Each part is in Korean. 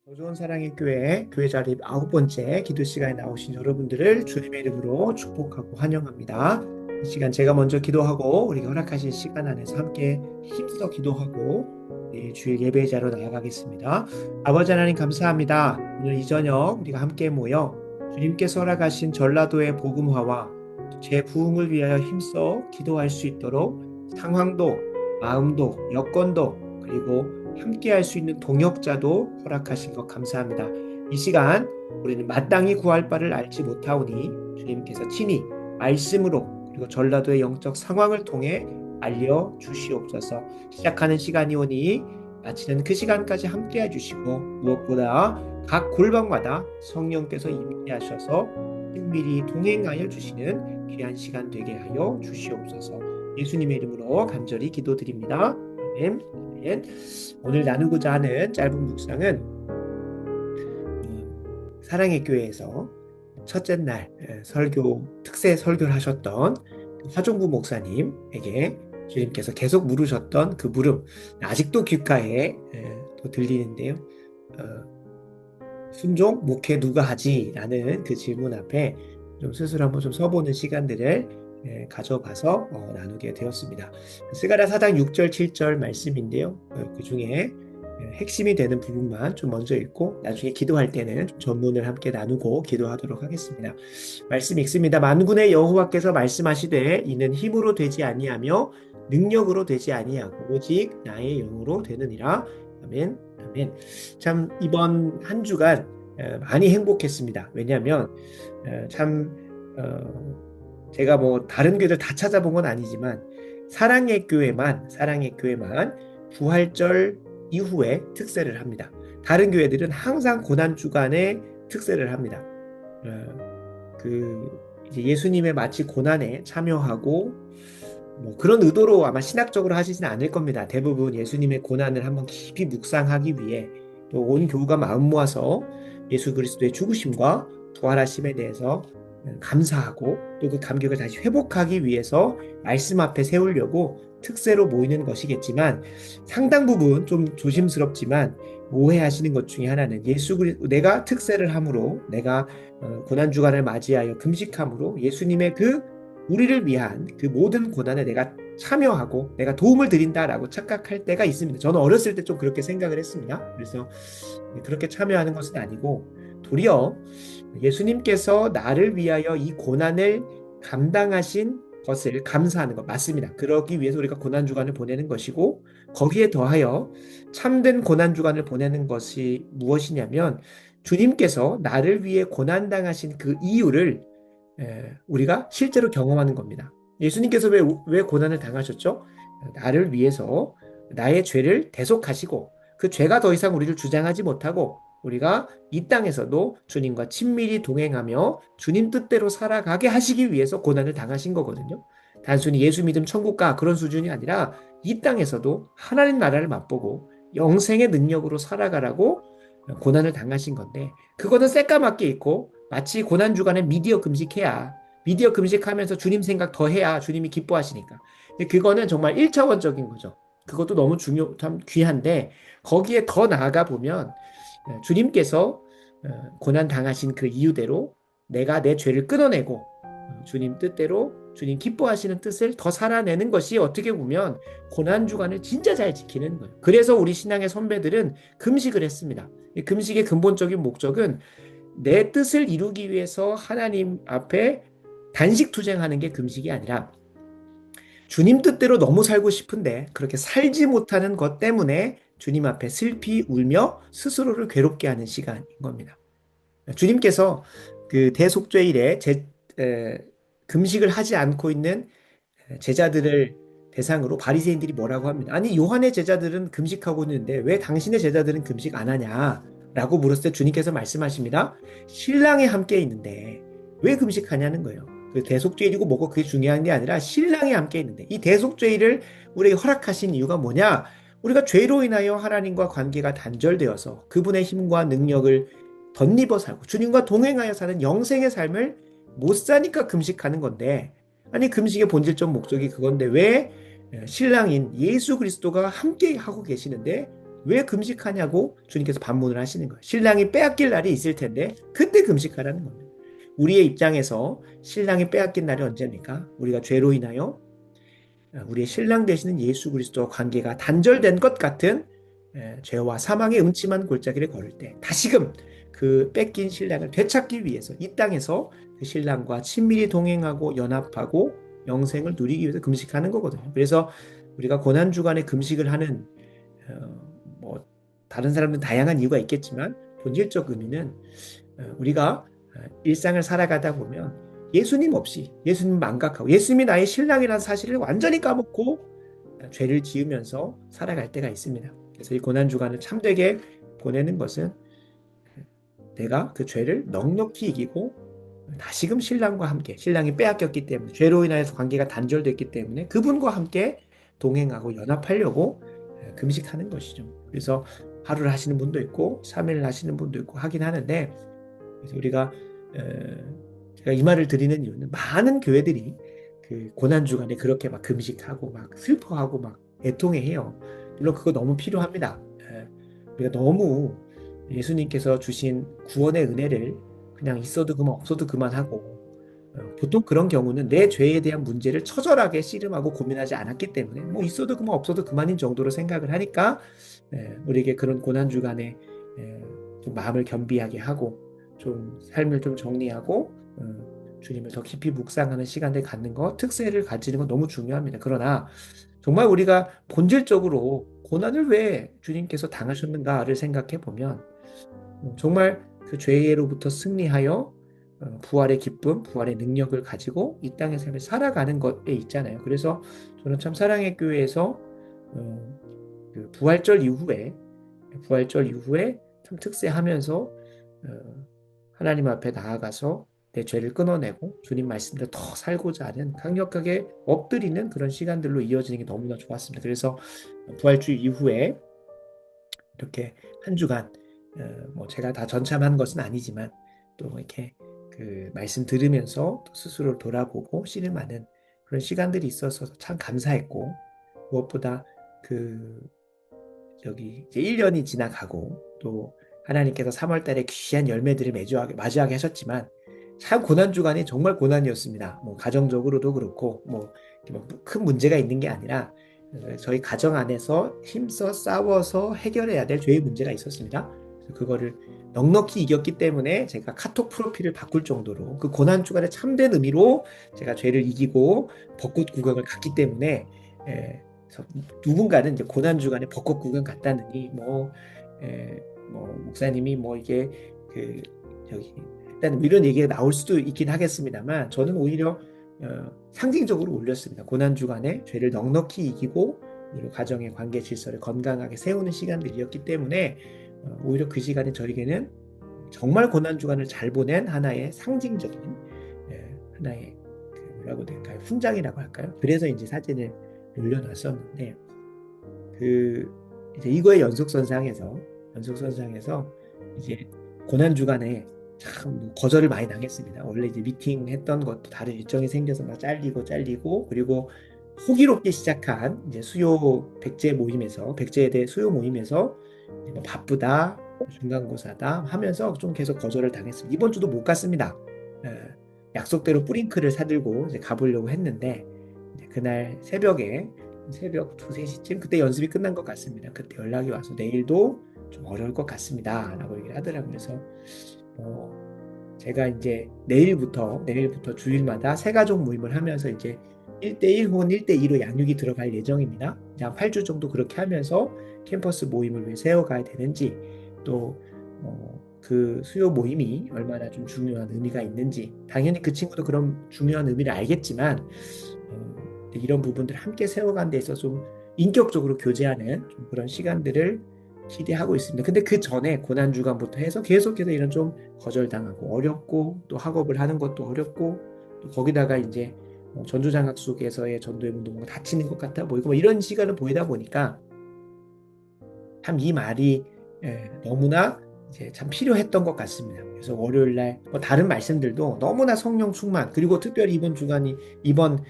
더 좋은 사랑의 교회 교회 자립 9번째 기도 시간에 나오신 여러분들을 주님의 이름으로 축복하고 환영합니다. 이 시간 제가 먼저 기도하고 우리가 허락하신 시간 안에서 함께 힘써 기도하고 주일 예배의 자로 나아가겠습니다. 아버지 하나님 감사합니다. 오늘 이 저녁 우리가 함께 모여 주님께서 허락하신 전라도의 복음화와 재부흥을 위하여 힘써 기도할 수 있도록 상황도 마음도 여건도 그리고 함께 할 수 있는 동역자도 허락하신 것 감사합니다. 이 시간 우리는 마땅히 구할 바를 알지 못하오니 주님께서 친히 말씀으로 그리고 전라도의 영적 상황을 통해 알려주시옵소서. 시작하는 시간이 오니 마치는 그 시간까지 함께 해주시고 무엇보다 각 골방마다 성령께서 임재하셔서 은밀히 동행하여 주시는 귀한 시간 되게 하여 주시옵소서. 예수님의 이름으로 간절히 기도드립니다. 아멘. 아멘. 오늘 나누고자 하는 짧은 묵상은 사랑의 교회에서 첫째 날 설교 특세 설교를 하셨던 화종구 목사님에게 주님께서 계속 물으셨던 그 물음 아직도 귓가에 또 들리는데요. 순종 목회 누가 하지? 라는 그 질문 앞에 좀 스스로 한번 좀 서보는 시간들을 가져가서 나누게 되었습니다. 스가랴 4장 6절 7절 말씀인데요. 그 중에 핵심이 되는 부분만 좀 먼저 읽고 나중에 기도할 때는 전문을 함께 나누고 기도하도록 하겠습니다. 말씀 읽습니다. 만군의 여호와께서 말씀하시되 이는 힘으로 되지 아니하며 능력으로 되지 아니하고 오직 나의 영으로 되느니라. 아멘. 아멘. 참 이번 한 주간 많이 행복했습니다. 왜냐하면 참 제가 뭐 다른 교회들 다 찾아본 건 아니지만 사랑의 교회만 부활절 이후에 특세를 합니다. 다른 교회들은 항상 고난 주간에 특세를 합니다. 이제 예수님의 마치 고난에 참여하고 뭐 그런 의도로 아마 신학적으로 하시지는 않을 겁니다. 대부분 예수님의 고난을 한번 깊이 묵상하기 위해 또 온 교우가 마음 모아서 예수 그리스도의 죽으심과 부활하심에 대해서 감사하고 또 그 감격을 다시 회복하기 위해서 말씀 앞에 세우려고 특세로 모이는 것이겠지만 상당 부분 좀 조심스럽지만 오해하시는 것 중에 하나는 내가 특세를 함으로 내가 고난 주간을 맞이하여 금식함으로 예수님의 그 우리를 위한 그 모든 고난에 내가 참여하고 내가 도움을 드린다라고 착각할 때가 있습니다. 저는 어렸을 때 좀 그렇게 생각을 했습니다. 그래서 그렇게 참여하는 것은 아니고 도리어 예수님께서 나를 위하여 이 고난을 감당하신 것을 감사하는 것 맞습니다. 그러기 위해서 우리가 고난주간을 보내는 것이고 거기에 더하여 참된 고난주간을 보내는 것이 무엇이냐면 주님께서 나를 위해 고난당하신 그 이유를 우리가 실제로 경험하는 겁니다. 예수님께서 왜 고난을 당하셨죠? 나를 위해서 나의 죄를 대속하시고 그 죄가 더 이상 우리를 주장하지 못하고 우리가 이 땅에서도 주님과 친밀히 동행하며 주님 뜻대로 살아가게 하시기 위해서 고난을 당하신 거거든요. 단순히 예수 믿음 천국 가 그런 수준이 아니라 이 땅에서도 하나님 나라를 맛보고 영생의 능력으로 살아가라고 고난을 당하신 건데 그거는 새까맣게 있고 마치 고난 주간에 미디어 금식하면서 주님 생각 더 해야 주님이 기뻐하시니까. 근데 그거는 정말 1차원적인 거죠. 그것도 너무 참 귀한데 거기에 더 나아가 보면 주님께서 고난 당하신 그 이유대로 내가 내 죄를 끊어내고 주님 뜻대로 주님 기뻐하시는 뜻을 더 살아내는 것이 어떻게 보면 고난 주간을 진짜 잘 지키는 거예요. 그래서 우리 신앙의 선배들은 금식을 했습니다. 금식의 근본적인 목적은 내 뜻을 이루기 위해서 하나님 앞에 단식 투쟁하는 게 금식이 아니라 주님 뜻대로 너무 살고 싶은데 그렇게 살지 못하는 것 때문에 주님 앞에 슬피 울며 스스로를 괴롭게 하는 시간인 겁니다. 주님께서 그 대속죄일에 금식을 하지 않고 있는 제자들을 대상으로 바리새인들이 뭐라고 합니다. 아니 요한의 제자들은 금식하고 있는데 왜 당신의 제자들은 금식 안 하냐? 라고 물었을 때 주님께서 말씀하십니다. 신랑이 함께 있는데 왜 금식하냐는 거예요. 그 대속죄일이고 뭐고 그게 중요한 게 아니라 신랑이 함께 있는데 이 대속죄일을 우리에게 허락하신 이유가 뭐냐? 우리가 죄로 인하여 하나님과 관계가 단절되어서 그분의 힘과 능력을 덧입어 살고 주님과 동행하여 사는 영생의 삶을 못 사니까 금식하는 건데 아니 금식의 본질적 목적이 그건데 왜 신랑인 예수 그리스도가 함께 하고 계시는데 왜 금식하냐고 주님께서 반문을 하시는 거예요. 신랑이 빼앗길 날이 있을 텐데 그때 금식하라는 겁니다. 우리의 입장에서 신랑이 빼앗긴 날이 언제입니까? 우리가 죄로 인하여 우리의 신랑 되시는 예수 그리스도와 관계가 단절된 것 같은 죄와 사망의 음침한 골짜기를 걸을 때 다시금 그 뺏긴 신랑을 되찾기 위해서 이 땅에서 그 신랑과 친밀히 동행하고 연합하고 영생을 누리기 위해서 금식하는 거거든요. 그래서 우리가 고난주간에 금식을 하는 뭐 다른 사람들은 다양한 이유가 있겠지만 본질적 의미는 우리가 일상을 살아가다 보면 예수님 없이 예수님 망각하고 예수님이 나의 신랑이라는 사실을 완전히 까먹고 죄를 지으면서 살아갈 때가 있습니다. 그래서 이 고난주간을 참되게 보내는 것은 내가 그 죄를 넉넉히 이기고 다시금 신랑과 함께 신랑이 빼앗겼기 때문에 죄로 인하여서 관계가 단절됐기 때문에 그분과 함께 동행하고 연합하려고 금식하는 것이죠. 그래서 하루를 하시는 분도 있고 3일을 하시는 분도 있고 하긴 하는데 그래서 우리가 제가 이 말을 드리는 이유는 많은 교회들이 그 고난주간에 그렇게 막 금식하고 막 슬퍼하고 막 애통해해요. 물론 그거 너무 필요합니다. 우리가 너무 예수님께서 주신 구원의 은혜를 그냥 있어도 그만 없어도 그만하고 보통 그런 경우는 내 죄에 대한 문제를 처절하게 씨름하고 고민하지 않았기 때문에 뭐 있어도 그만 없어도 그만인 정도로 생각을 하니까 우리에게 그런 고난주간에 좀 마음을 겸비하게 하고 좀 삶을 좀 정리하고 주님을 더 깊이 묵상하는 시간을 갖는 것, 특세를 가지는 건 너무 중요합니다. 그러나 정말 우리가 본질적으로 고난을 왜 주님께서 당하셨는가를 생각해 보면 정말 그 죄로부터 승리하여 부활의 기쁨, 부활의 능력을 가지고 이 땅의 삶을 살아가는 것에 있잖아요. 그래서 저는 참 사랑의 교회에서 그 부활절 이후에 참 특세하면서 하나님 앞에 나아가서 내 죄를 끊어내고 주님 말씀대로 더 살고자 하는 강력하게 엎드리는 그런 시간들로 이어지는 게 너무나 좋았습니다. 그래서 부활주의 이후에 이렇게 한 주간 뭐 제가 다 전참한 것은 아니지만 또 이렇게 그 말씀 들으면서 스스로를 돌아보고 씨름하는 그런 시간들이 있어서 참 감사했고 무엇보다 그 저기 이제 1년이 지나가고 또 하나님께서 3월 달에 귀한 열매들을 마주하게 하셨지만 참 고난 주간이 정말 고난이었습니다. 뭐 가정적으로도 그렇고 뭐 큰 문제가 있는 게 아니라 저희 가정 안에서 힘써 싸워서 해결해야 될 죄의 문제가 있었습니다. 그거를 넉넉히 이겼기 때문에 제가 카톡 프로필을 바꿀 정도로 그 고난 주간의 참된 의미로 제가 죄를 이기고 벚꽃 구경을 갔기 때문에 누군가는 이제 고난 주간에 벚꽃 구경 갔다느니 뭐 목사님이 뭐 이게 그 저기 일단 이런 얘기가 나올 수도 있긴 하겠습니다만 저는 오히려 상징적으로 올렸습니다. 고난 주간에 죄를 넉넉히 이기고 가정의 관계 질서를 건강하게 세우는 시간들이었기 때문에 오히려 그 시간이 저에게는 정말 고난 주간을 잘 보낸 하나의 상징적인 하나의 그 뭐라고 될까요? 훈장이라고 할까요? 그래서 이제 사진을 올려놨었는데 그 이제 이거의 연속선상에서 이제 고난 주간에 참 거절을 많이 당했습니다. 원래 이제 미팅 했던 것도 다른 일정이 생겨서 막 잘리고 그리고 호기롭게 시작한 이제 수요 백제에 대해 수요 모임에서 뭐 바쁘다, 중간고사다 하면서 좀 계속 거절을 당했습니다. 이번 주도 못 갔습니다. 약속대로 뿌링클을 사들고 이제 가보려고 했는데 그날 새벽 2, 3시쯤 그때 연습이 끝난 것 같습니다. 그때 연락이 와서 내일도 좀 어려울 것 같습니다. 라고 얘기를 하더라고요. 그래서 제가 이제 내일부터 주일마다 새가족 모임을 하면서 이제 1대1 혹은 1대2로 양육이 들어갈 예정입니다. 한 8주 정도 그렇게 하면서 캠퍼스 모임을 왜 세워가야 되는지 또 그 수요 모임이 얼마나 좀 중요한 의미가 있는지 당연히 그 친구도 그런 중요한 의미를 알겠지만 이런 부분들을 함께 세워가는 데 있어서 좀 인격적으로 교제하는 좀 그런 시간들을 기대하고 있습니다. 근데 그 전에 고난주간부터 해서 계속해서 이런 좀 거절당하고 어렵고 또 학업을 하는 것도 어렵고 또 거기다가 이제 전주장학 속에서의 전도의 운동과 다치는 것 같아 보이고 뭐 이런 시간을 보이다 보니까 참 이 말이 너무나 이제 참 필요했던 것 같습니다. 그래서 월요일날 뭐 다른 말씀들도 너무나 성령 충만 그리고 특별히 이번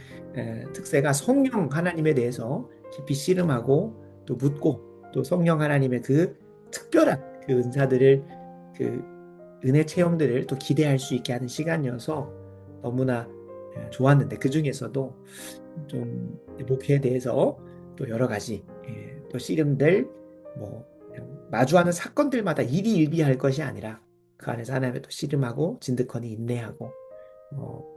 특세가 성령 하나님에 대해서 깊이 씨름하고 또 묻고 또 성령 하나님의 그 특별한 그 은사들을 그 은혜 체험들을 또 기대할 수 있게 하는 시간이어서 너무나 좋았는데 그 중에서도 좀 목회에 대해서 또 여러 가지 또 씨름들 뭐 그냥 마주하는 사건들마다 일희일비할 것이 아니라 그 안에서 하나님의 또 씨름하고 진득하니 인내하고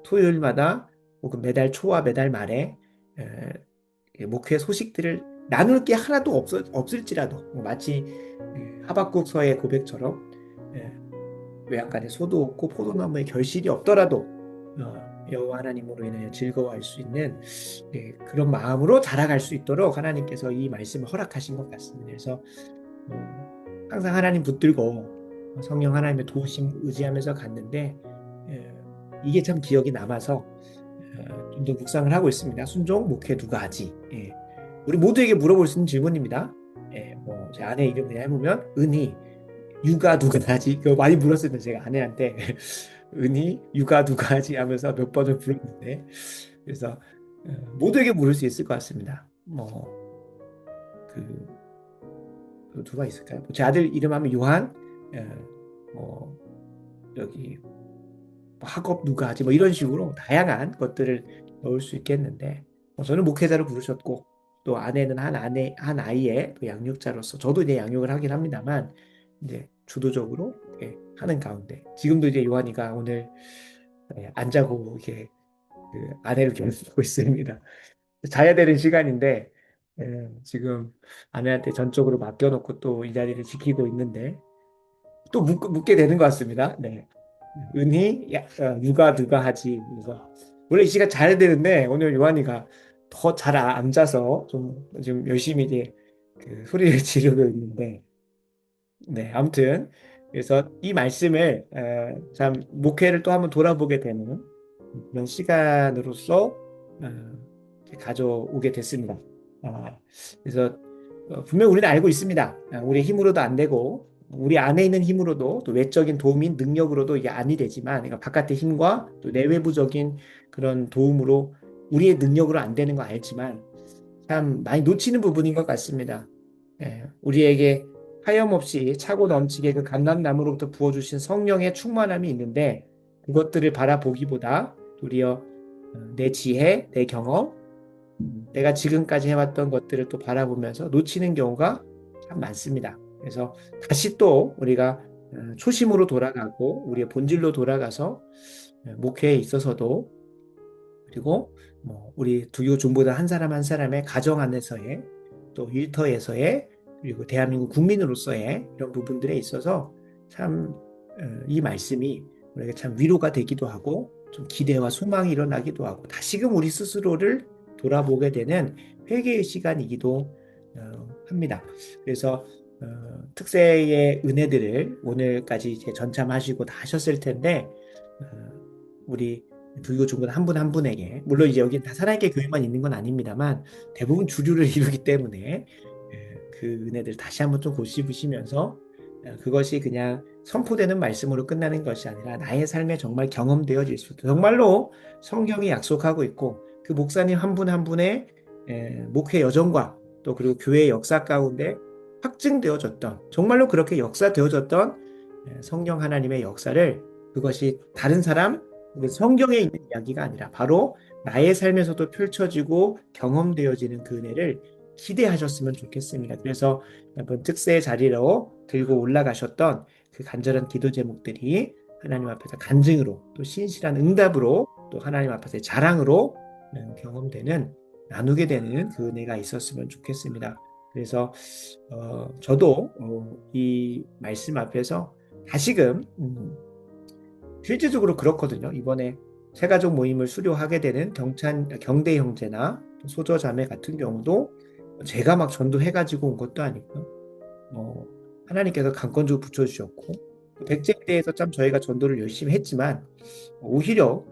토요일마다 혹은 매달 초와 매달 말에 목회 소식들을 나눌 게 하나도 없을지라도 마치 하박국서의 고백처럼 외양간에 소도 없고 포도나무에 결실이 없더라도 여호와 하나님으로 인하여 즐거워할 수 있는 그런 마음으로 자라갈 수 있도록 하나님께서 이 말씀을 허락하신 것 같습니다. 그래서 항상 하나님 붙들고 성령 하나님의 도우심 의지하면서 갔는데 이게 참 기억이 남아서 좀 더 묵상을 하고 있습니다. 순종 목회 누가 하지? 우리 모두에게 물어볼 수 있는 질문입니다. 제 아내 이름 그냥 해보면 은희 육아 누가 하지? 그거 많이 물었을 때 제가 아내한테 은희 육아 누가 하지 하면서 몇 번을 불렀는데 그래서 모두에게 물을 수 있을 것 같습니다. 누가 있을까요? 제 아들 이름 하면 요한, 여기 학업 누가 하지? 뭐 이런 식으로 다양한 것들을 넣을 수 있겠는데 저는 목회자로 부르셨고 또 아내는 한 아이의 또 양육자로서 저도 이제 양육을 하긴 합니다만 이제 주도적으로 하는 가운데 지금도 이제 요한이가 오늘 안 자고 이렇게 그 아내를 괴롭히고 있습니다. 자야 되는 시간인데 지금 아내한테 전적으로 맡겨놓고 또 이 자리를 지키고 있는데 또 묻게 되는 것 같습니다. 네. 은희 육아 누가 하지? 그래서 원래 이 시간 자야 되는데 오늘 요한이가 더 잘 안 자서 좀 지금 열심히 이제 그 소리를 지르고 있는데 네, 아무튼 그래서 이 말씀을 참 목회를 또 한번 돌아보게 되는 그런 시간으로서 가져오게 됐습니다. 그래서 분명 우리는 알고 있습니다. 우리 힘으로도 안 되고 우리 안에 있는 힘으로도 또 외적인 도움인 능력으로도 이게 아니 되지만 그러니까 바깥의 힘과 또 내외부적인 그런 도움으로 우리의 능력으로 안 되는 거 알지만 참 많이 놓치는 부분인 것 같습니다. 우리에게 하염없이 차고 넘치게 그 감람나무로부터 부어주신 성령의 충만함이 있는데 그것들을 바라보기보다 도리어 내 지혜, 내 경험, 내가 지금까지 해왔던 것들을 또 바라보면서 놓치는 경우가 참 많습니다. 그래서 다시 또 우리가 초심으로 돌아가고 우리의 본질로 돌아가서 목회에 있어서도 그리고 우리 두교 종보다 한 사람 한 사람의 가정 안에서의 또 일터에서의 그리고 대한민국 국민으로서의 이런 부분들에 있어서 참 이 말씀이 우리에게 참 위로가 되기도 하고 좀 기대와 소망이 일어나기도 하고 다시금 우리 스스로를 돌아보게 되는 회개의 시간이기도 합니다. 그래서 특세의 은혜들을 오늘까지 이제 전참하시고 다 하셨을 텐데 우리 불교 중보다 한 분 한 분에게 물론 이제 여기 다 살아있게 교회만 있는 건 아닙니다만 대부분 주류를 이루기 때문에 그 은혜들 다시 한번 좀 고집으시면서 그것이 그냥 선포되는 말씀으로 끝나는 것이 아니라 나의 삶에 정말 경험되어질 수 있고 정말로 성경이 약속하고 있고 그 목사님 한 분 한 분의 목회 여정과 또 그리고 교회의 역사 가운데 확증되어졌던 정말로 그렇게 역사되어졌던 성령 하나님의 역사를 그것이 다른 사람 성경에 있는 이야기가 아니라 바로 나의 삶에서도 펼쳐지고 경험되어지는 그 은혜를 기대하셨으면 좋겠습니다. 그래서 한번 특세의 자리로 들고 올라가셨던 그 간절한 기도 제목들이 하나님 앞에서 간증으로 또 신실한 응답으로 또 하나님 앞에서의 자랑으로 경험되는 나누게 되는 그 은혜가 있었으면 좋겠습니다. 그래서 저도 이 말씀 앞에서 다시금 실질적으로 그렇거든요. 이번에 새가족 모임을 수료하게 되는 경대 형제나 소저 자매 같은 경우도 제가 막 전도해가지고 온 것도 아니고요. 하나님께서 강권적으로 붙여주셨고 백제에 대해서 참 저희가 전도를 열심히 했지만 오히려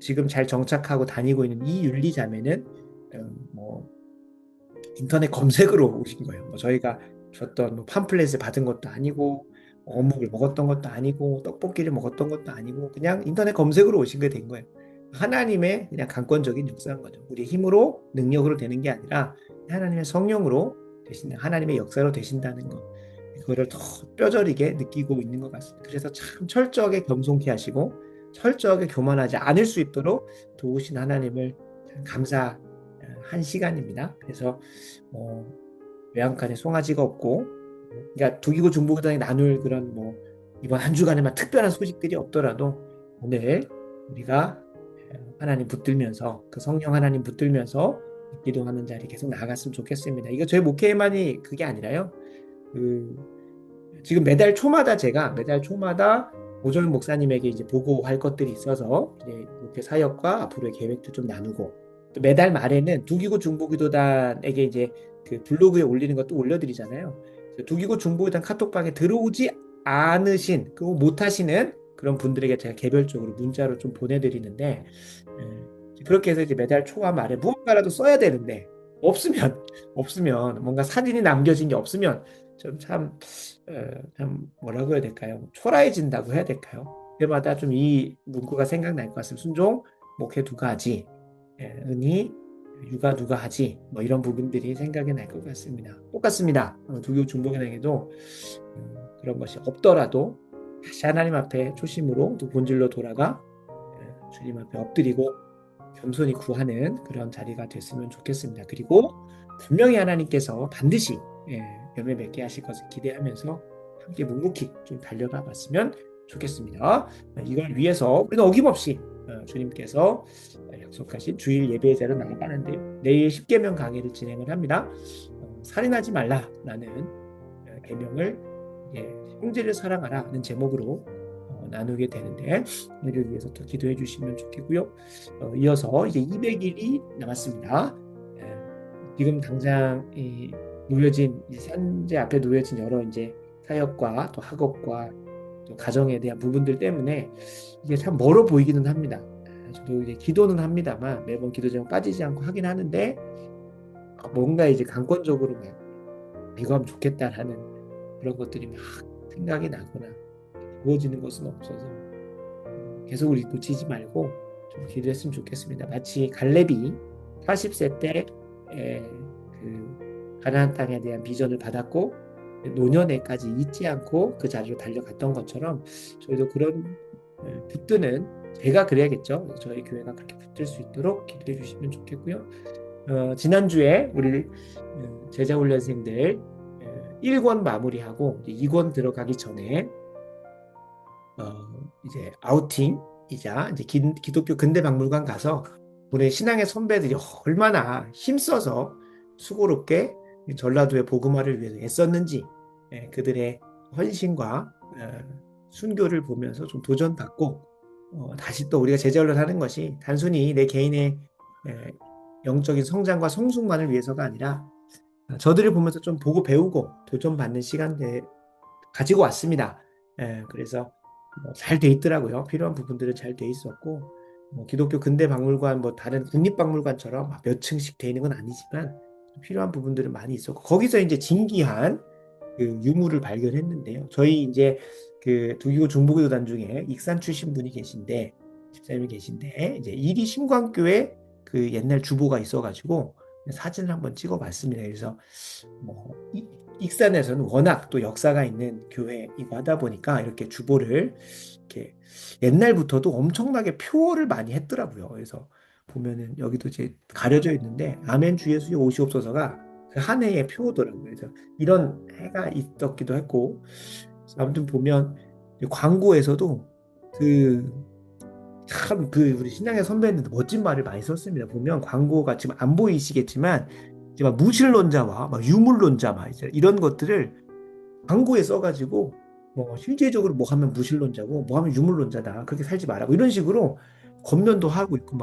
지금 잘 정착하고 다니고 있는 이 윤리 자매는 인터넷 검색으로 오신 거예요. 저희가 줬던 팜플렛을 받은 것도 아니고 어묵을 먹었던 것도 아니고 떡볶이를 먹었던 것도 아니고 그냥 인터넷 검색으로 오신 게 된 거예요. 하나님의 그냥 강권적인 역사인 거죠. 우리 힘으로 능력으로 되는 게 아니라 하나님의 성령으로 되신다. 하나님의 역사로 되신다는 것. 그거를 더 뼈저리게 느끼고 있는 것 같습니다. 그래서 참 철저하게 겸손케 하시고 철저하게 교만하지 않을 수 있도록 도우신 하나님을 참 감사한 시간입니다. 그래서 외양간에 송아지가 없고, 그러니까 두기고 중보기도에 나눌 그런 이번 한 주간에만 특별한 소식들이 없더라도 오늘 우리가 하나님 붙들면서 그 성령 하나님 붙들면서 기도하는 자리 계속 나아갔으면 좋겠습니다. 이거 저희 목회만이 그게 아니라요. 그 지금 매달 초마다 오정 목사님에게 이제 보고할 것들이 있어서 이제 목회 사역과 앞으로의 계획도 좀 나누고, 또 매달 말에는 두기고 중보기도단에게 이제 그 블로그에 올리는 것도 올려드리잖아요. 두기고 중보기도단 카톡방에 들어오지 않으신, 그거 못하시는 그런 분들에게 제가 개별적으로 문자로 좀 보내드리는데, 그렇게 해서 이제 매달 초와 말에 무언가라도 써야 되는데 없으면 뭔가 사진이 남겨진 게 없으면 참 뭐라고 해야 될까요? 초라해진다고 해야 될까요? 그때마다 좀 이 문구가 생각날 것 같습니다. 순종, 목회 누가 하지? 은희, 육아 누가 하지? 뭐 이런 부분들이 생각이 날 것 같습니다. 똑같습니다. 두교 중보기도에게도 그런 것이 없더라도 다시 하나님 앞에 초심으로 또 본질로 돌아가 주님 앞에 엎드리고 겸손히 구하는 그런 자리가 됐으면 좋겠습니다. 그리고 분명히 하나님께서 반드시 열매 맺게 하실 것을 기대하면서 함께 묵묵히 좀 달려가 봤으면 좋겠습니다. 이걸 위해서 우리는 어김없이 주님께서 약속하신 주일 예배의 자로 나아가는데요. 내일 10계명 강의를 진행을 합니다. 살인하지 말라라는 계명을 형제를 사랑하라는 제목으로 나누게 되는데, 이를 위해서 또 기도해 주시면 좋겠고요. 이어서 이제 200일이 남았습니다. 지금 당장 놓여진 산재 앞에 놓여진 여러 이제 사역과 또 학업과 또 가정에 대한 부분들 때문에 이게 참 멀어 보이기는 합니다. 저도 이제 기도는 합니다만 매번 기도 제목 빠지지 않고 하긴 하는데, 뭔가 이제 강권적으로 이거 하면 좋겠다라는 그런 것들이 막 생각이 나거나 부어지는 것은 없어서 계속 우리 놓치지 말고 좀 기도했으면 좋겠습니다. 마치 갈렙이 40세 때 그 가나안 땅에 대한 비전을 받았고 노년에까지 잊지 않고 그 자리로 달려갔던 것처럼 저희도 그런 붙드는, 제가 그래야겠죠. 저희 교회가 그렇게 붙들 수 있도록 기도해 주시면 좋겠고요. 지난주에 우리 제자훈련생들 1권 마무리하고 2권 들어가기 전에 이제 아우팅이자 이제 기독교 근대박물관 가서 우리 신앙의 선배들이 얼마나 힘써서 수고롭게 전라도의 복음화를 위해서 애썼는지 그들의 헌신과 순교를 보면서 좀 도전받고, 다시 또 우리가 제자훈련 하는 것이 단순히 내 개인의 영적인 성장과 성숙만을 위해서가 아니라 저들을 보면서 좀 보고 배우고 도전받는 시간들 가지고 왔습니다. 그래서 잘 돼 있더라고요. 필요한 부분들은 잘 돼 있었고, 기독교 근대박물관 다른 국립박물관처럼 몇 층씩 돼 있는 건 아니지만 필요한 부분들은 많이 있었고, 거기서 이제 진귀한 그 유물을 발견했는데요. 저희 이제 그 두기고 중보기도단 중에 익산 출신 분이 계신데, 집사님이 계신데 이제 이리 신광교회 그 옛날 주보가 있어가지고 사진을 한번 찍어봤습니다. 그래서 익산에서는 워낙 또 역사가 있는 교회이고 하다 보니까 이렇게 주보를 이렇게 옛날부터도 엄청나게 표어를 많이 했더라고요. 그래서 보면은 여기도 이제 가려져 있는데 아멘 주 예수여 오시옵소서가 그 한 해의 표어더라고요. 그래서 이런 해가 있었기도 했고, 아무튼 보면 광고에서도 우리 신앙의 선배님들 멋진 말을 많이 썼습니다. 보면 광고가 지금 안 보이시겠지만 이제 무신론자와 유물론자 이런 것들을 광고에 써가지고 실제적으로 뭐 하면 무신론자고 뭐 하면 유물론자다, 그렇게 살지 말라고 이런 식으로 권면도 하고 있고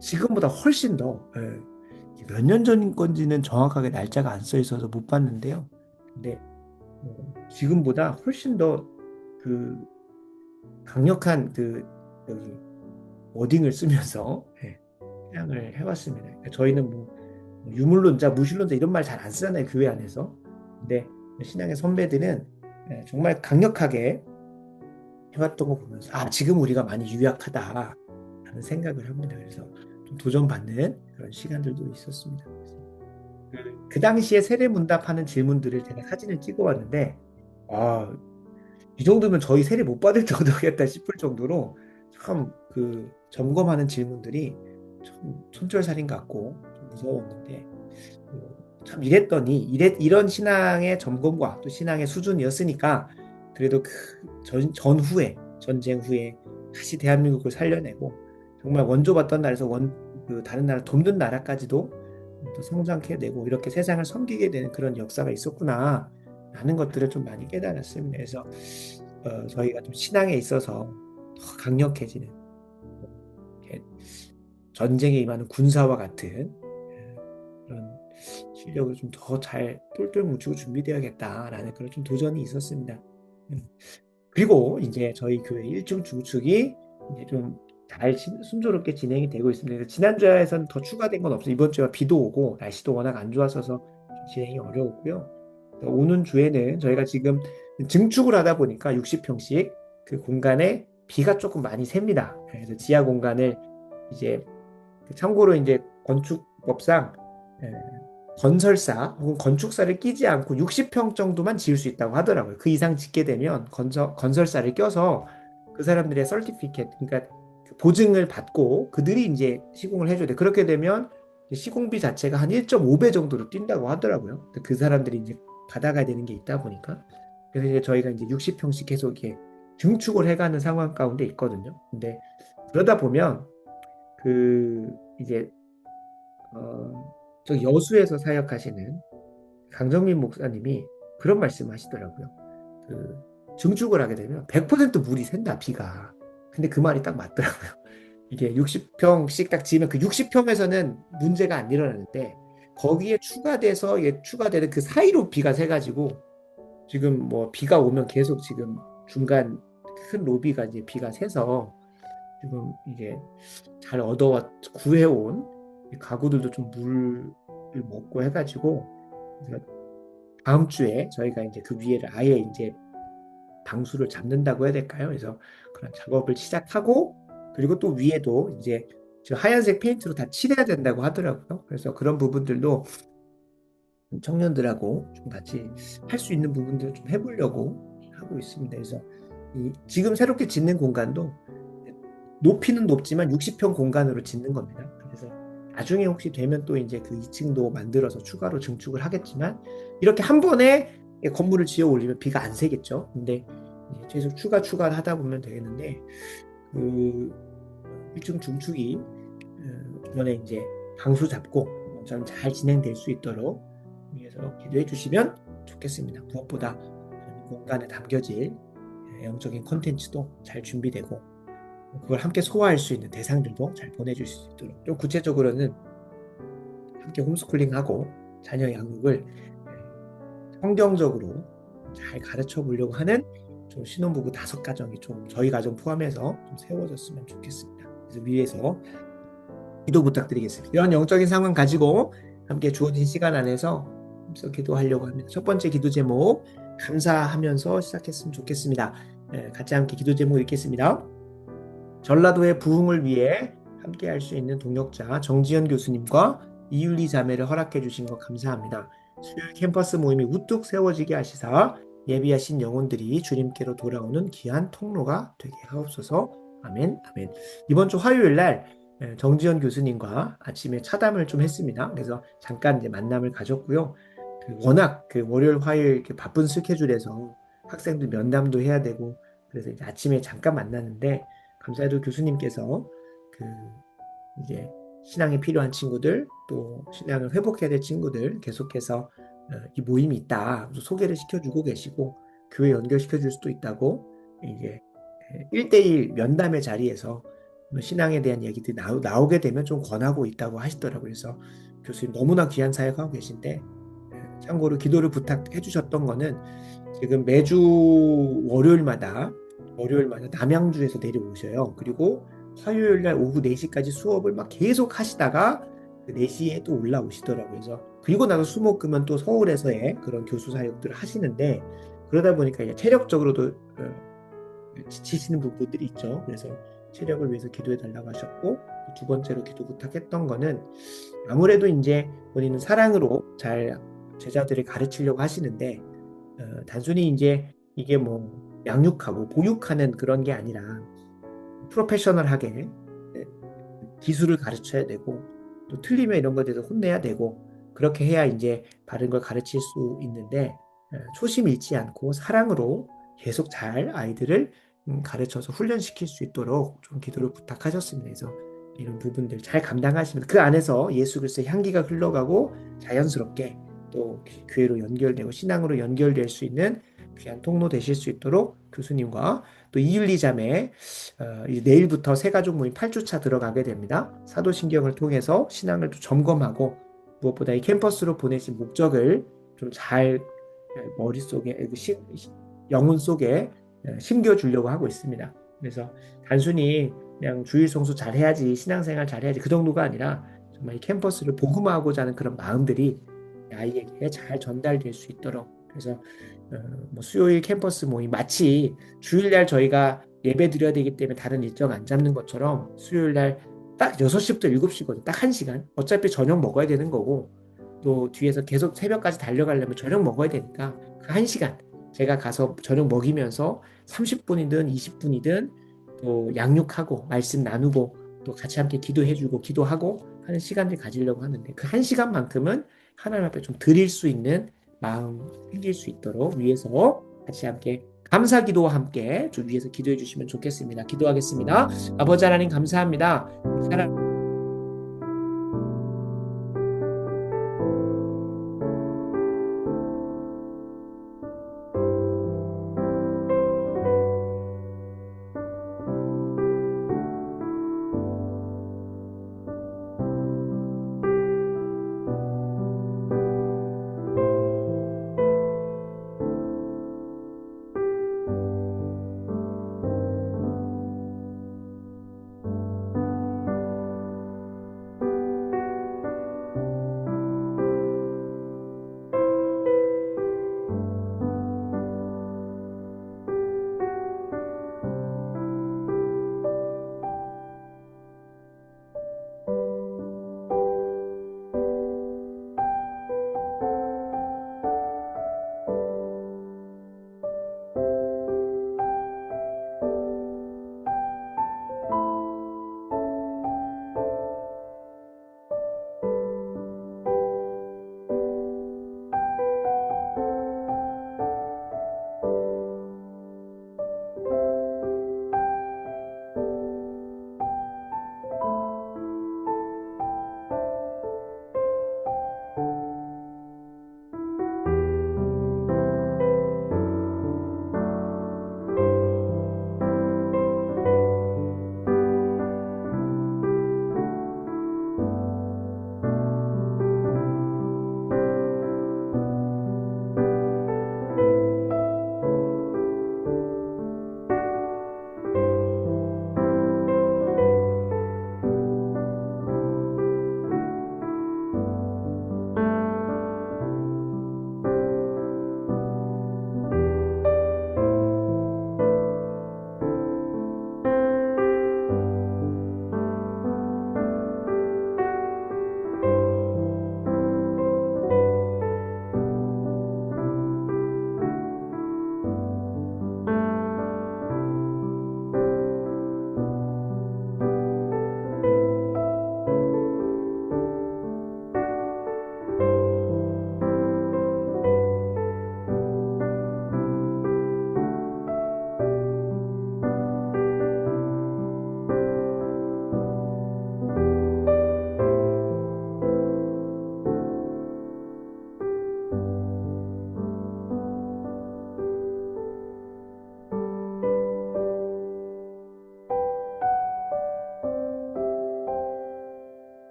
지금보다 훨씬 더 몇 년 전인 건지는 정확하게 날짜가 안 써 있어서 못 봤는데요. 근데 지금보다 훨씬 더 그 강력한 여기 워딩을 쓰면서 신앙을 해왔습니다. 그러니까 저희는 유물론자, 무신론자 이런 말 잘 안 쓰잖아요, 교회 안에서. 근데 신앙의 선배들은 정말 강력하게 해왔던 거 보면서 지금 우리가 많이 유약하다라는 생각을 합니다. 그래서 좀 도전받는 그런 시간들도 있었습니다. 그 당시에 세례문답하는 질문들을 제가 사진을 찍어왔는데, 아, 이 정도면 저희 세례 못 받을 정도겠다 싶을 정도로 참 그 점검하는 질문들이 참 촌철살인 같고 좀 무서웠는데, 참 이랬더니 이런 신앙의 점검과 또 신앙의 수준이었으니까 그래도 그 전후에 전쟁 후에 다시 대한민국을 살려내고 정말 원조받던 나라에서 그 다른 나라 돕는 나라까지도 또 성장해 내고 이렇게 세상을 섬기게 되는 그런 역사가 있었구나 라는 것들을 좀 많이 깨달았습니다. 그래서 저희가 좀 신앙에 있어서 더 강력해지는 이렇게 전쟁에 임하는 군사와 같은 그런 실력을 좀 더 잘 똘똘 뭉치고 준비되어야겠다라는 그런 좀 도전이 있었습니다. 음. 그리고 이제 저희 교회 1중 중축이 이제 좀 잘 순조롭게 진행이 되고 있습니다. 지난주에서는 더 추가된 건 없어요. 이번 주가 비도 오고 날씨도 워낙 안 좋았어서 좀 진행이 어려웠고요. 오는 주에는 저희가 지금 증축을 하다 보니까 60평씩 그 공간에 비가 조금 많이 셉니다. 그래서 지하 공간을 이제 참고로 이제 건축법상 에, 건설사 혹은 건축사를 끼지 않고 60평 정도만 지을 수 있다고 하더라고요. 그 이상 짓게 되면 건설사를 껴서 그 사람들의 서티피켓, 그러니까 그 보증을 받고 그들이 이제 시공을 해줘야 돼. 그렇게 되면 시공비 자체가 한 1.5배 정도로 뛴다고 하더라고요. 그 사람들이 이제 받아가야 되는 게 있다 보니까. 그래서 이제 저희가 이제 60평씩 계속 이렇게 증축을 해가는 상황 가운데 있거든요. 근데 그러다 보면 그 이제 저 여수에서 사역하시는 강정민 목사님이 그런 말씀 하시더라고요. 그 증축을 하게 되면 100% 물이 샌다, 비가. 근데 그 말이 딱 맞더라고요. 이게 60평씩 딱 지으면 그 60평에서는 문제가 안 일어나는데 거기에 추가돼서 이게 추가되는 그 사이로 비가 새가지고 지금 뭐 비가 오면 계속 지금 중간 큰 로비가 이제 비가 새서 지금 이게 잘 구해온 가구들도 좀 물을 먹고 해가지고 다음 주에 저희가 이제 그 위에를 아예 이제 방수를 잡는다고 해야 될까요? 그래서 그런 작업을 시작하고 그리고 또 위에도 이제 저 하얀색 페인트로 다 칠해야 된다고 하더라고요. 그래서 그런 부분들도 청년들하고 좀 같이 할 수 있는 부분들을 좀 해보려고 하고 있습니다. 그래서 지금 새롭게 짓는 공간도 높이는 높지만 60평 공간으로 짓는 겁니다. 그래서 나중에 혹시 되면 또 이제 그 2층도 만들어서 추가로 증축을 하겠지만 이렇게 한 번에 건물을 지어 올리면 비가 안 새겠죠. 근데 계속 추가를 하다 보면 되겠는데 그 1층 중축이 이번에 이제 방수 잡고 잘 진행될 수 있도록 위해서 기도해 주시면 좋겠습니다. 무엇보다 공간에 담겨질 영적인 콘텐츠도 잘 준비되고 그걸 함께 소화할 수 있는 대상들도 잘 보내줄 수 있도록 좀 구체적으로는 함께 홈스쿨링하고 자녀 양육을 성경적으로 잘 가르쳐 보려고 하는 좀 신혼부부 5가정이 좀 저희 가정 포함해서 좀 세워졌으면 좋겠습니다. 그래서 위에서 기도 부탁드리겠습니다. 이런 영적인 상황 가지고 함께 주어진 시간 안에서 기도하려고 합니다. 첫 번째 기도 제목 감사하면서 시작했으면 좋겠습니다. 같이 함께 기도 제목 읽겠습니다. 전라도의 부흥을 위해 함께 할 수 있는 동역자 정지현 교수님과 이윤리 자매를 허락해 주신 것 감사합니다. 수요일 캠퍼스 모임이 우뚝 세워지게 하시사 예비하신 영혼들이 주님께로 돌아오는 귀한 통로가 되게 하옵소서. 아멘, 아멘. 이번 주 화요일 날 정지현 교수님과 아침에 차담을 좀 했습니다. 그래서 잠깐 이제 만남을 가졌고요. 워낙 그 월요일, 화요일 이렇게 바쁜 스케줄에서 학생들 면담도 해야 되고 그래서 이제 아침에 잠깐 만났는데 감사히도 교수님께서 그 이제 신앙이 필요한 친구들 또 신앙을 회복해야 될 친구들 계속해서 이 모임이 있다 소개를 시켜주고 계시고 교회 연결시켜 줄 수도 있다고 이제 1대1 면담의 자리에서 신앙에 대한 얘기들이 나오게 되면 좀 권하고 있다고 하시더라고요. 그래서 교수님 너무나 귀한 사역하고 계신데 참고로 기도를 부탁해 주셨던 거는 지금 매주 월요일마다 남양주에서 내려오셔요. 그리고 화요일 날 오후 4시까지 수업을 막 계속 하시다가 4시에 또 올라오시더라고요. 그래서 그리고 나서 수목금은 또 서울에서의 그런 교수 사역들을 하시는데 그러다 보니까 이제 체력적으로도 지치시는 부분들이 있죠. 그래서 체력을 위해서 기도해 달라고 하셨고 두 번째로 기도 부탁했던 거는 아무래도 이제 본인은 사랑으로 잘 제자들을 가르치려고 하시는데 단순히 이제 이게 뭐 양육하고 보육하는 그런 게 아니라 프로페셔널하게 기술을 가르쳐야 되고 또 틀리면 이런 것에 대해서 혼내야 되고 그렇게 해야 이제 바른 걸 가르칠 수 있는데 초심 잃지 않고 사랑으로 계속 잘 아이들을 가르쳐서 훈련시킬 수 있도록 좀 기도를 부탁하셨습니다. 그래서 이런 부분들 잘 감당하시면 그 안에서 예수 그리스도의 향기가 흘러가고 자연스럽게 또 교회로 연결되고 신앙으로 연결될 수 있는 귀한 통로 되실 수 있도록 교수님과 또 이율리 자매 이제 내일부터 새가족 모임 8주차 들어가게 됩니다. 사도신경을 통해서 신앙을 또 점검하고 무엇보다 이 캠퍼스로 보내신 목적을 좀 잘 머릿속에 영혼 속에 심겨주려고 하고 있습니다. 그래서 단순히 그냥 주일 성수 잘 해야지 신앙생활 잘 해야지 그 정도가 아니라 정말 이 캠퍼스를 복음화하고자 하는 그런 마음들이 아이에게 잘 전달될 수 있도록 그래서 어, 뭐 수요일 캠퍼스 모임 마치 주일날 저희가 예배 드려야 되기 때문에 다른 일정 안 잡는 것처럼 수요일날 딱 6시부터 7시거든. 딱 1시간. 어차피 저녁 먹어야 되는 거고 또 뒤에서 계속 새벽까지 달려가려면 저녁 먹어야 되니까 그 1시간 제가 가서 저녁 먹이면서 30분이든 20분이든 또 양육하고 말씀 나누고 또 같이 함께 기도해주고 기도하고 하는 시간을 가지려고 하는데 그 1시간만큼은 하나님 앞에 좀 드릴 수 있는 마음 생길 수 있도록 위해서 같이 함께 감사 기도와 함께 좀 위해서 기도해 주시면 좋겠습니다. 기도하겠습니다. 아버지 하나님 감사합니다. 사랑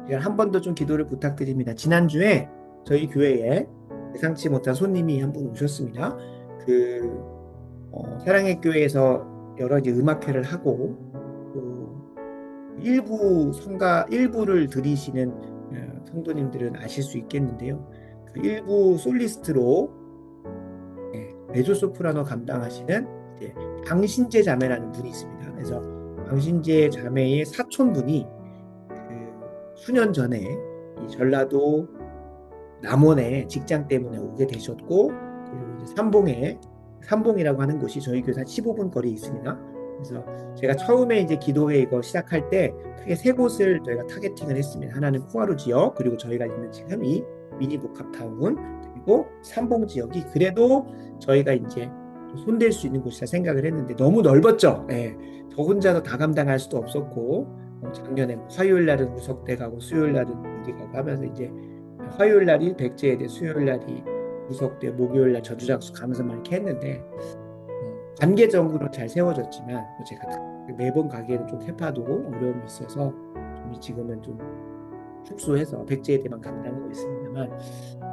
제가 한 번 더 좀 기도를 부탁드립니다. 지난주에 저희 교회에 예상치 못한 손님이 한 분 오셨습니다. 그 사랑의 교회에서 여러 이제 음악회를 하고 또 일부를 들이시는 성도님들은 아실 수 있겠는데요. 그 일부 솔리스트로 메조소프라노 감당하시는 이제 강신재 자매라는 분이 있습니다. 그래서 강신재 자매의 사촌분이 수년 전에 이 전라도 남원에 직장 때문에 오게 되셨고, 그리고 이제 삼봉이라고 하는 곳이 저희 교사 15분 거리에 있습니다. 그래서 제가 처음에 이제 기도회 이거 시작할 때 크게 세 곳을 저희가 타겟팅을 했습니다. 하나는 포화로 지역, 그리고 저희가 있는 지금 이 미니 복합타운, 그리고 삼봉 지역이 그래도 저희가 이제 손댈 수 있는 곳이라 생각을 했는데 너무 넓었죠. 예. 저 혼자서 다 감당할 수도 없었고, 작년에 화요일 날은 우석대 가고 수요일 날은 어디 가고 하면서 이제 화요일 날이 백제예대, 수요일 날이 우석대, 목요일 날 전주장수 가면서 막 이렇게 했는데 단계적으로 잘 세워졌지만 제가 매번 가기에는 좀 세파도 어려움이 있어서 지금은 좀 축소해서 백제예대만 감당하고 있습니다만,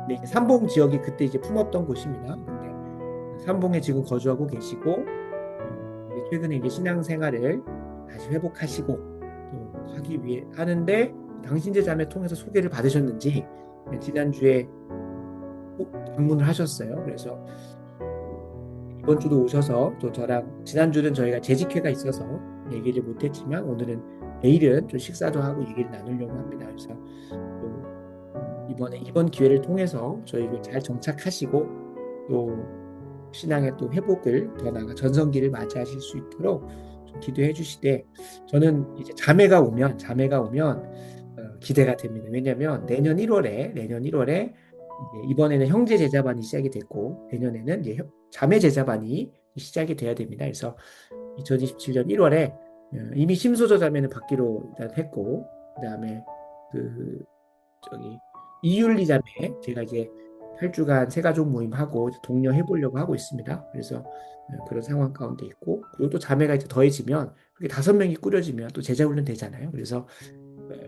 네, 삼봉 지역이 그때 이제 품었던 곳입니다. 근데 삼봉에 지금 거주하고 계시고 최근에 이제 신앙생활을 다시 회복하시고 또 하기 위해 하는데, 당신제 자매 통해서 소개를 받으셨는지 지난주에 꼭 방문을 하셨어요. 그래서 이번 주도 오셔서 또 저랑, 지난주는 저희가 재직회가 있어서 얘기를 못했지만 오늘은 내일은 좀 식사도 하고 얘기를 나누려고 합니다. 그래서 이번 기회를 통해서 저희를 잘 정착하시고 또 신앙의 또 회복을, 더 나아가 전성기를 맞이하실 수 있도록 좀 기도해 주시되, 저는 이제 자매가 오면 기대가 됩니다. 왜냐하면 내년 1월에 이번에는 형제 제자반이 시작이 됐고 내년에는 이제 자매 제자반이 시작이 돼야 됩니다. 그래서 2027년 1월에 이미 심소저 자매는 받기로 일단 했고, 그다음에 이율리 자매 제가 이제 8주간 새가족 모임하고 독려해 보려고 하고 있습니다. 그래서 그런 상황 가운데 있고, 그리고 또 자매가 이제 더해지면 그게 5명이 꾸려지면 또 제자훈련 되잖아요. 그래서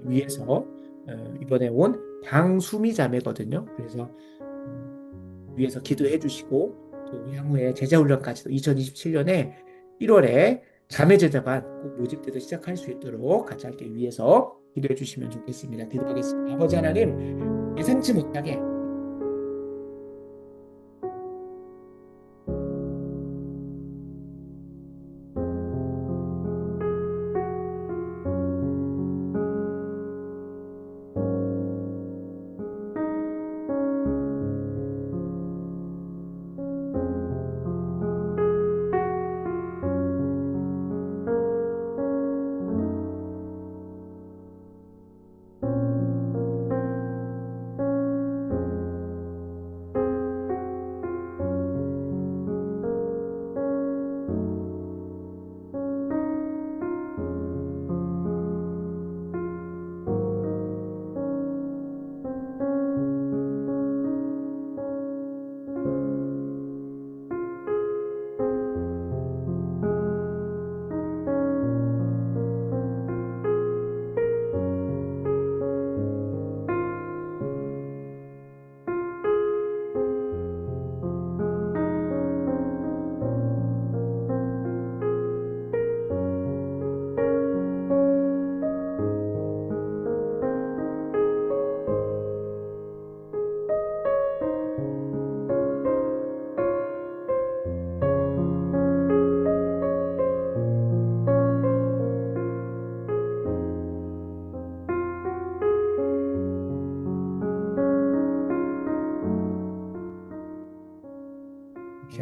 위에서 이번에 온 방수미 자매거든요. 그래서 위에서 기도해 주시고 또 향후에 제자훈련까지도 2027년에 1월에 자매 제자반 꼭 모집돼서 시작할 수 있도록 같이 함께 위에서 기도해 주시면 좋겠습니다. 기도하겠습니다. 아버지 하나님, 예상치 못하게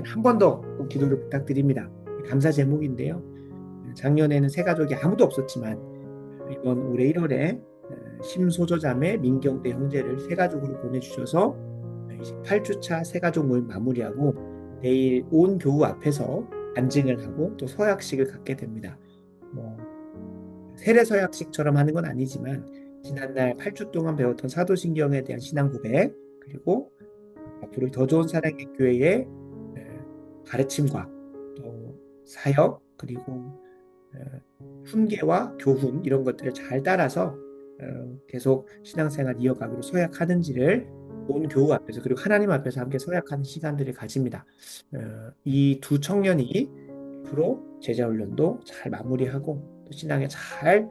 한 번 더 기도를 부탁드립니다. 감사 제목인데요. 작년에는 새 가족이 아무도 없었지만 이번 올해 1월에 심소저자매 민경대 형제를 새 가족으로 보내주셔서 이제 8주차 새 가족 모임 마무리하고 내일 온 교우 앞에서 안증을 하고 또 서약식을 갖게 됩니다. 세례 서약식처럼 하는 건 아니지만 지난날 8주 동안 배웠던 사도신경에 대한 신앙 고백, 그리고 앞으로 더 좋은 사랑의 교회의 가르침과 또 사역, 그리고 훈계와 교훈 이런 것들을 잘 따라서 계속 신앙생활 이어가기로 서약하는지를 온 교우 앞에서 그리고 하나님 앞에서 함께 서약하는 시간들을 가집니다. 이 두 청년이 앞으로 제자훈련도 잘 마무리하고 또 신앙에 잘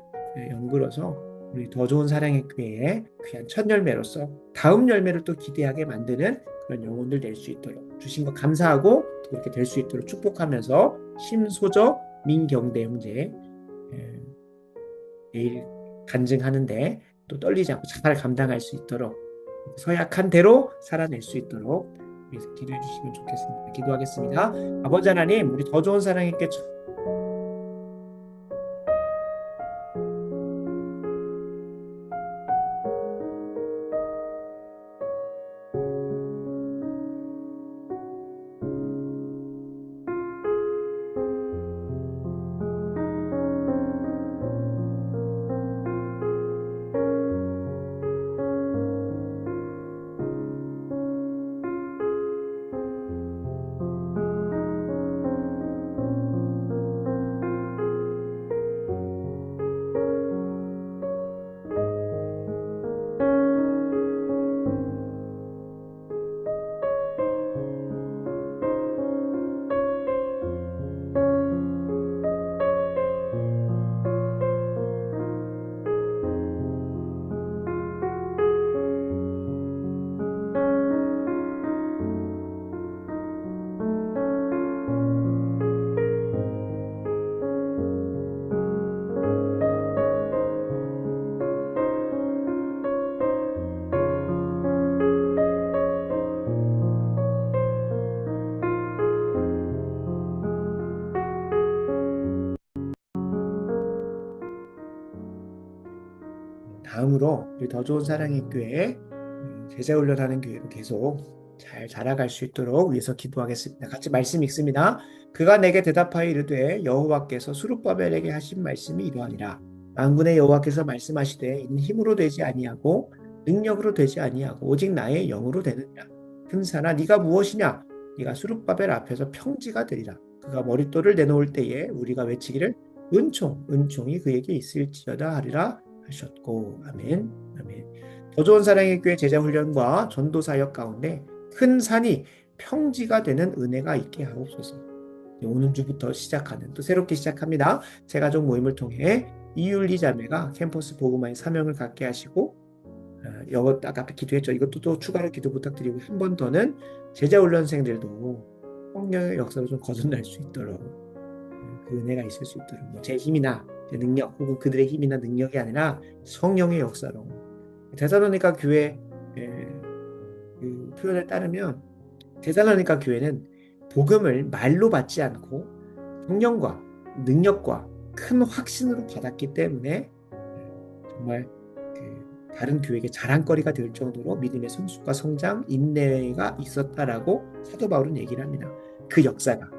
연결해서 우리 더 좋은 사랑의 교회의 귀한 첫 열매로서 다음 열매를 또 기대하게 만드는 그런 영혼들 될 수 있도록 주신 것 감사하고 또 그렇게 될 수 있도록 축복하면서 심소저 민경대 형제 내일 간증하는데 또 떨리지 않고 잘 감당할 수 있도록 서약한 대로 살아낼 수 있도록 기도해 주시면 좋겠습니다. 기도하겠습니다. 아버지 하나님, 우리 더 좋은 사랑에게 다음으로 우리 더 좋은 사랑의 교회 제자 훈련하는 교회로 계속 잘 자라갈 수 있도록 위해서 기도하겠습니다. 같이 말씀 읽습니다. 그가 내게 대답하여 이르되 여호와께서 수룹바벨에게 하신 말씀이 이러하니라. 만군의 여호와께서 말씀하시되 이는 힘으로 되지 아니하고 능력으로 되지 아니하고 오직 나의 영으로 되느니라. 큰사나 네가 무엇이냐? 네가 수룹바벨 앞에서 평지가 되리라. 그가 머릿돌을 내놓을 때에 우리가 외치기를 은총이 그에게 있을지어다 하리라 하셨고 아멘. 아멘. 더 좋은 사랑의 교회 제자 훈련과 전도 사역 가운데 큰 산이 평지가 되는 은혜가 있게 하옵소서. 오는 주부터 시작하는 또 새롭게 시작합니다. 새가족 모임을 통해 이율리 자매가 캠퍼스 복음화의 사명을 갖게 하시고 이것 아까 기도했죠. 이것도 또 추가로 기도 부탁드리고 한 번 더는 제자 훈련생들도 성령의 역사로 좀 거듭날 수 있도록 그 은혜가 있을 수 있도록 제 힘이나 제 능력 혹은 그들의 힘이나 능력이 아니라 성령의 역사로 데살로니가 교회 그 표현에 따르면 데살로니가 교회는 복음을 말로 받지 않고 성령과 능력과 큰 확신으로 받았기 때문에 정말 그 다른 교회에게 자랑거리가 될 정도로 믿음의 성숙과 성장, 인내가 있었다라고 사도 바울은 얘기를 합니다. 그 역사가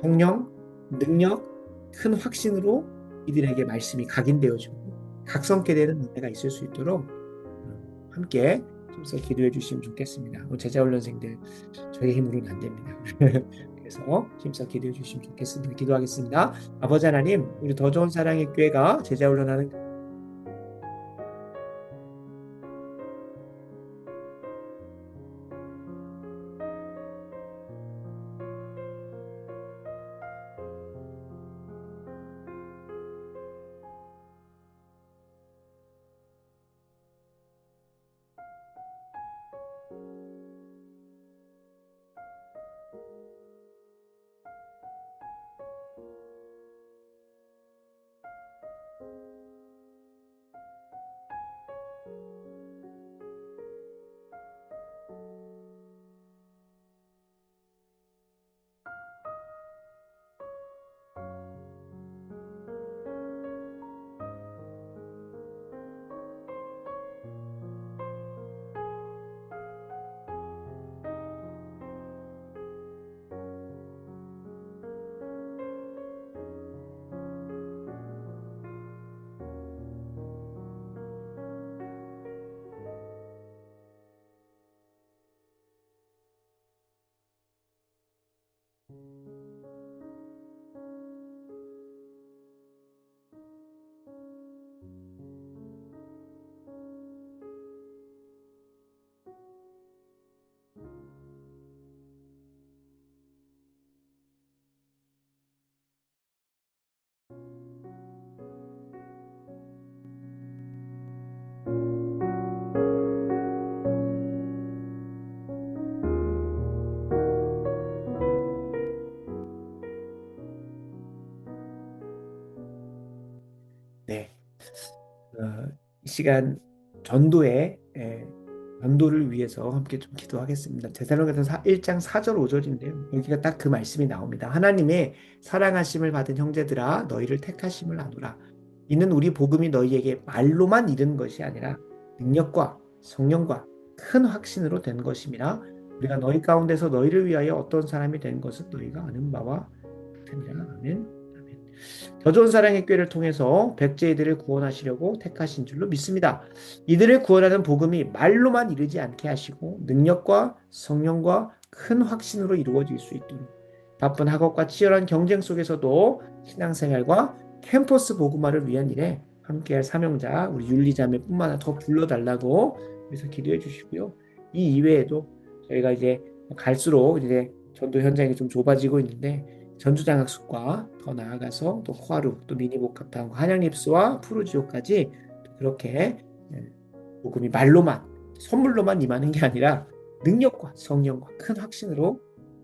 성령, 능력, 큰 확신으로 이들에게 말씀이 각인되어지고 각성케 되는 은혜가 있을 수 있도록 함께 힘써 기도해 주시면 좋겠습니다. 제자훈련생들 저의 힘으로는 안 됩니다. 그래서 힘써 기도해 주시면 좋겠습니다. 기도하겠습니다. 아버지 하나님, 우리 더 좋은 사랑의 교회가 제자훈련하는 시간 전도에 전도를 위해서 함께 좀 기도하겠습니다. 데살로니가서 1장 4절 5절인데요. 여기가 딱 그 말씀이 나옵니다. 하나님의 사랑하심을 받은 형제들아 너희를 택하심을 아노라. 이는 우리 복음이 너희에게 말로만 이른 것이 아니라 능력과 성령과 큰 확신으로 된 것임이라. 우리가 너희 가운데서 너희를 위하여 어떤 사람이 된 것은 너희가 아는 바와 같으니라. 아멘. 아멘. 더 좋은 사랑의 꾀를 통해서 백제이들을 구원하시려고 택하신 줄로 믿습니다. 이들을 구원하는 복음이 말로만 이르지 않게 하시고 능력과 성령과 큰 확신으로 이루어질 수 있도록 바쁜 학업과 치열한 경쟁 속에서도 신앙생활과 캠퍼스 복음화를 위한 일에 함께할 사명자 우리 윤리자매뿐만 아니라 더 불러달라고 그래서 기도해 주시고요. 이 이외에도 저희가 이제 갈수록 이제 전도 현장이 좀 좁아지고 있는데 전주장학숙과 더 나아가서 또 코아루 또 미니복합단 한양립스와 푸르지오까지 그렇게 복음이 말로만 선물로만 임하는 게 아니라 능력과 성령과 큰 확신으로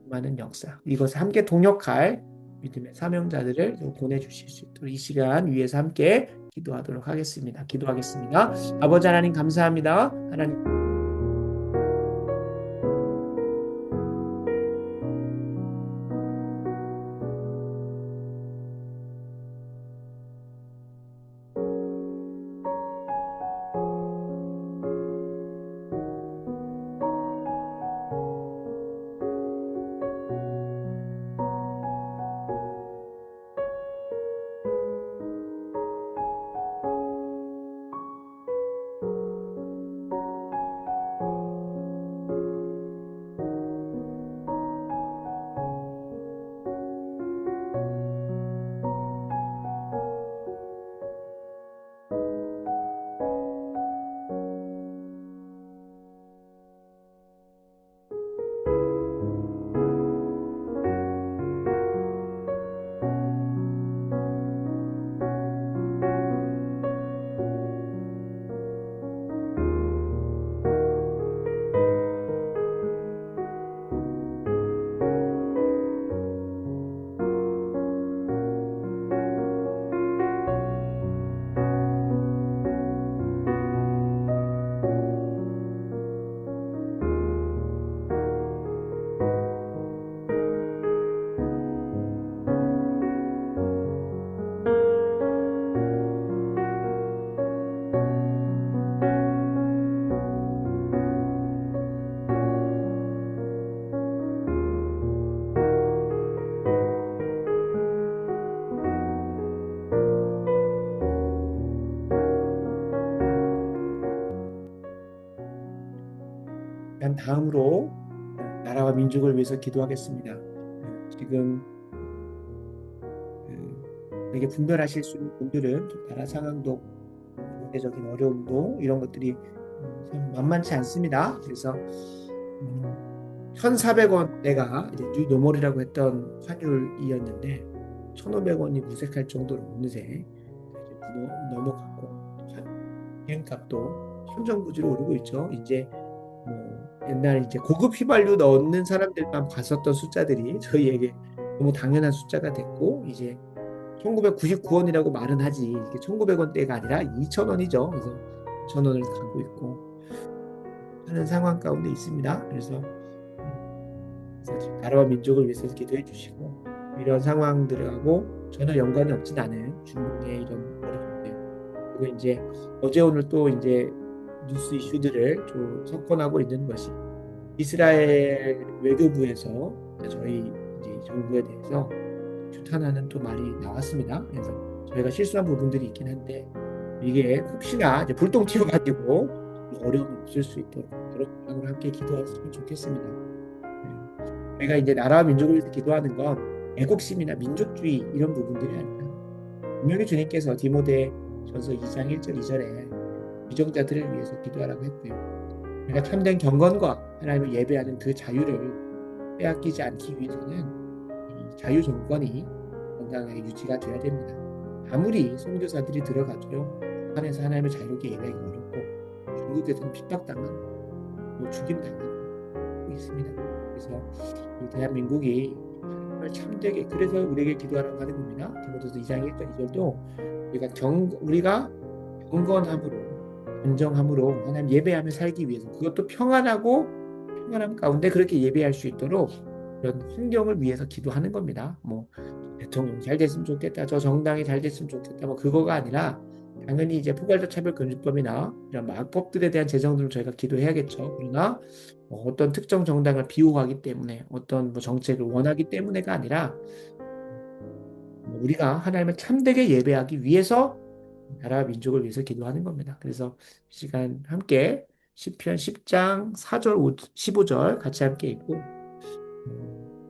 임하는 역사 이것을 함께 동역할 믿음의 사명자들을 보내주실 수 있도록 이 시간 위에서 함께 기도하도록 하겠습니다. 기도하겠습니다. 아버지 하나님 감사합니다. 하나님 다음으로 나라와 민족을 위해서 기도하겠습니다. 지금 되게 분별하실 수 있는 분들은 나라 상황도 경제적인 어려움도 이런 것들이 참 만만치 않습니다. 그래서 1,400원 내가 이제 뉴 노멀이라고 했던 환율이었는데 1,500원이 무색할 정도로 어느새 넘어갔고 비행값도 천정부지로 오르고 있죠. 이제 옛날 이제 고급 휘발유 넣는 사람들만 봤었던 숫자들이 저희에게 너무 당연한 숫자가 됐고 이제 1999원이라고 말은 하지 이게 1900원대가 아니라 2000원이죠. 그래서 2000원을 가고 있고 하는 상황 가운데 있습니다. 그래서 나라와 민족을 위해서 기도해 주시고 이런 상황들하고 전혀 연관이 없진 않은 중국의 이런 어려움들 그리고 이제 어제 오늘 또 이제 뉴스 이슈들을 좀 접근하고 있는 것이 이스라엘 외교부에서 저희 이제 정부에 대해서 규탄하는 또 말이 나왔습니다. 그래서 저희가 실수한 부분들이 있긴 한데 이게 혹시나 이제 불똥 튀어가지고 어려움이 없을 수 있도록 그런 마음으로 함께 기도했으면 좋겠습니다. 저희가 이제 나라와 민족을 위해서 기도하는 건 애국심이나 민족주의 이런 부분들이 아니라 분명히 주님께서 디모데전서 2장 1절 2절에 유정자들을 위해서 기도하라고 했고요. 우리가 참된 경건과 하나님을 예배하는 그 자유를 빼앗기지 않기 위해서는 이 자유 정권이 건강하게 유지가 돼야 됩니다. 아무리 선교사들이 들어가도요. 북한에서 하나님을 자유롭게 예배하기 어렵고 중국에서는 핍박당하고 죽임당하고 있습니다. 그래서 이 대한민국이 정말 참되게 그래서 우리에게 기도하라고 하는 겁니다. 디모데서 2장 1절 2절도 우리가 경건함으로 안정함으로 하나님 예배하며 살기 위해서 그것도 평안함 가운데 그렇게 예배할 수 있도록 그런 환경을 위해서 기도하는 겁니다. 뭐 대통령이 잘 됐으면 좋겠다, 저 정당이 잘 됐으면 좋겠다, 뭐 그거가 아니라 당연히 이제 포괄적 차별금지법이나 이런 악법들에 대한 제정들을 저희가 기도해야겠죠. 그러나 어떤 특정 정당을 비호하기 때문에 어떤 뭐 정책을 원하기 때문에가 아니라 우리가 하나님을 참되게 예배하기 위해서 나라와 민족을 위해서 기도하는 겁니다. 그래서 이 시간 함께 시편 10장 4절 15절 같이 함께 읽고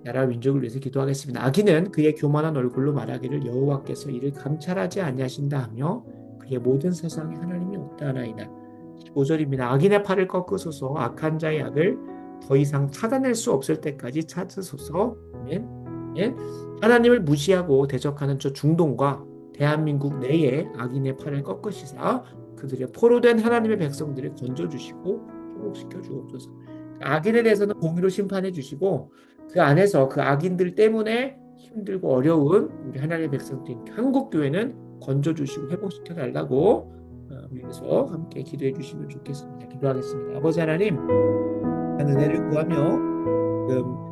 나라와 민족을 위해서 기도하겠습니다. 악인은 그의 교만한 얼굴로 말하기를 여호와께서 이를 감찰하지 아니하신다 하며 그의 모든 세상에 하나님이 없다 하나이다. 15절입니다. 악인의 팔을 꺾으소서 악한 자의 악을 더 이상 찾아낼 수 없을 때까지 찾으소서. 아멘. 예? 하나님을 무시하고 대적하는 저 중동과 대한민국 내에 악인의 팔을 꺾으시사 그들의 포로된 하나님의 백성들을 건져주시고 회복시켜 주옵소서. 악인에 대해서는 공의로 심판해 주시고 그 안에서 그 악인들 때문에 힘들고 어려운 우리 하나님의 백성들인 한국 교회는 건져주시고 회복시켜 달라고 위해서 함께 기도해 주시면 좋겠습니다. 기도하겠습니다. 아버지 하나님, 은혜를 구하며 지금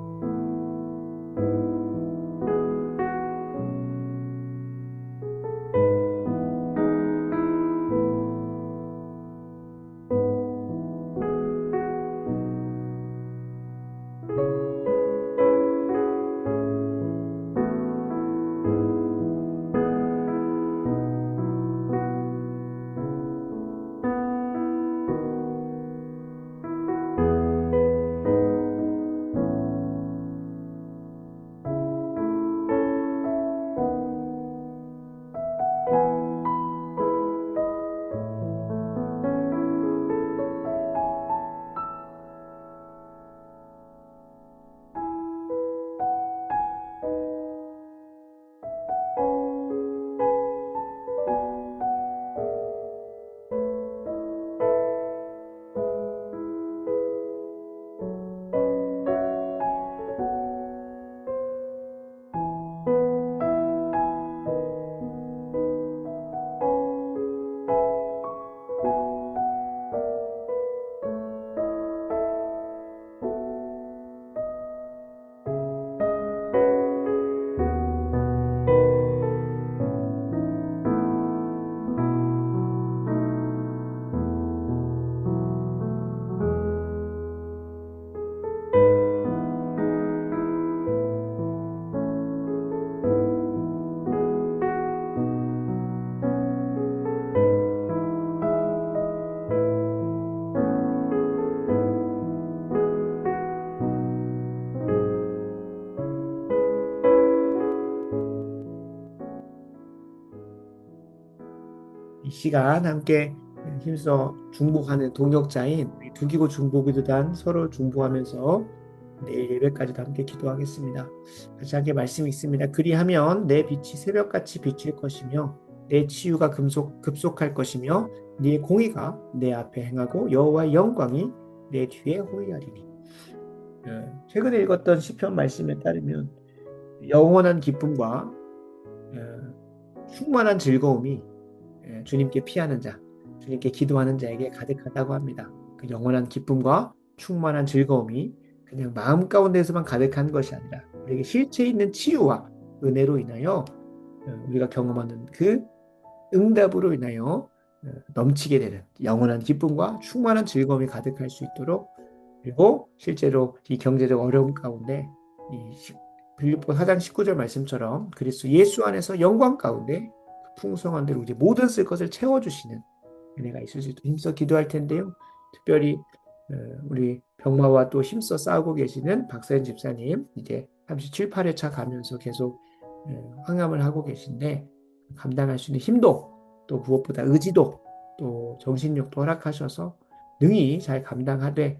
이 시간 함께 힘써 중보하는 동역자인 우리 두기고 중보기도단 서로 중보하면서 내일 예배까지도 함께 기도하겠습니다. 같이 함께 말씀이 있습니다. 그리하면 내 빛이 새벽같이 비칠 것이며 내 치유가 급속할 것이며 네 공의가 내 앞에 행하고 여호와의 영광이 내 뒤에 호위하리니. 최근에 읽었던 시편 말씀에 따르면 영원한 기쁨과 충만한 즐거움이 주님께 피하는 자, 주님께 기도하는 자에게 가득하다고 합니다. 그 영원한 기쁨과 충만한 즐거움이 그냥 마음 가운데서만 가득한 것이 아니라 우리에게 실체 있는 치유와 은혜로 인하여 우리가 경험하는 그 응답으로 인하여 넘치게 되는 영원한 기쁨과 충만한 즐거움이 가득할 수 있도록 그리고 실제로 이 경제적 어려움 가운데 이 빌립보 4장 19절 말씀처럼 그리스도 예수 안에서 영광 가운데 풍성한 대로 우리 모든 쓸 것을 채워주시는 은혜가 있을 수 있도록 힘써 기도할 텐데요. 특별히 우리 병마와 또 힘써 싸우고 계시는 박사연 집사님 이제 37, 8회차 가면서 계속 항암을 하고 계신데 감당할 수 있는 힘도 또 무엇보다 의지도 또 정신력도 허락하셔서 능히 잘 감당하되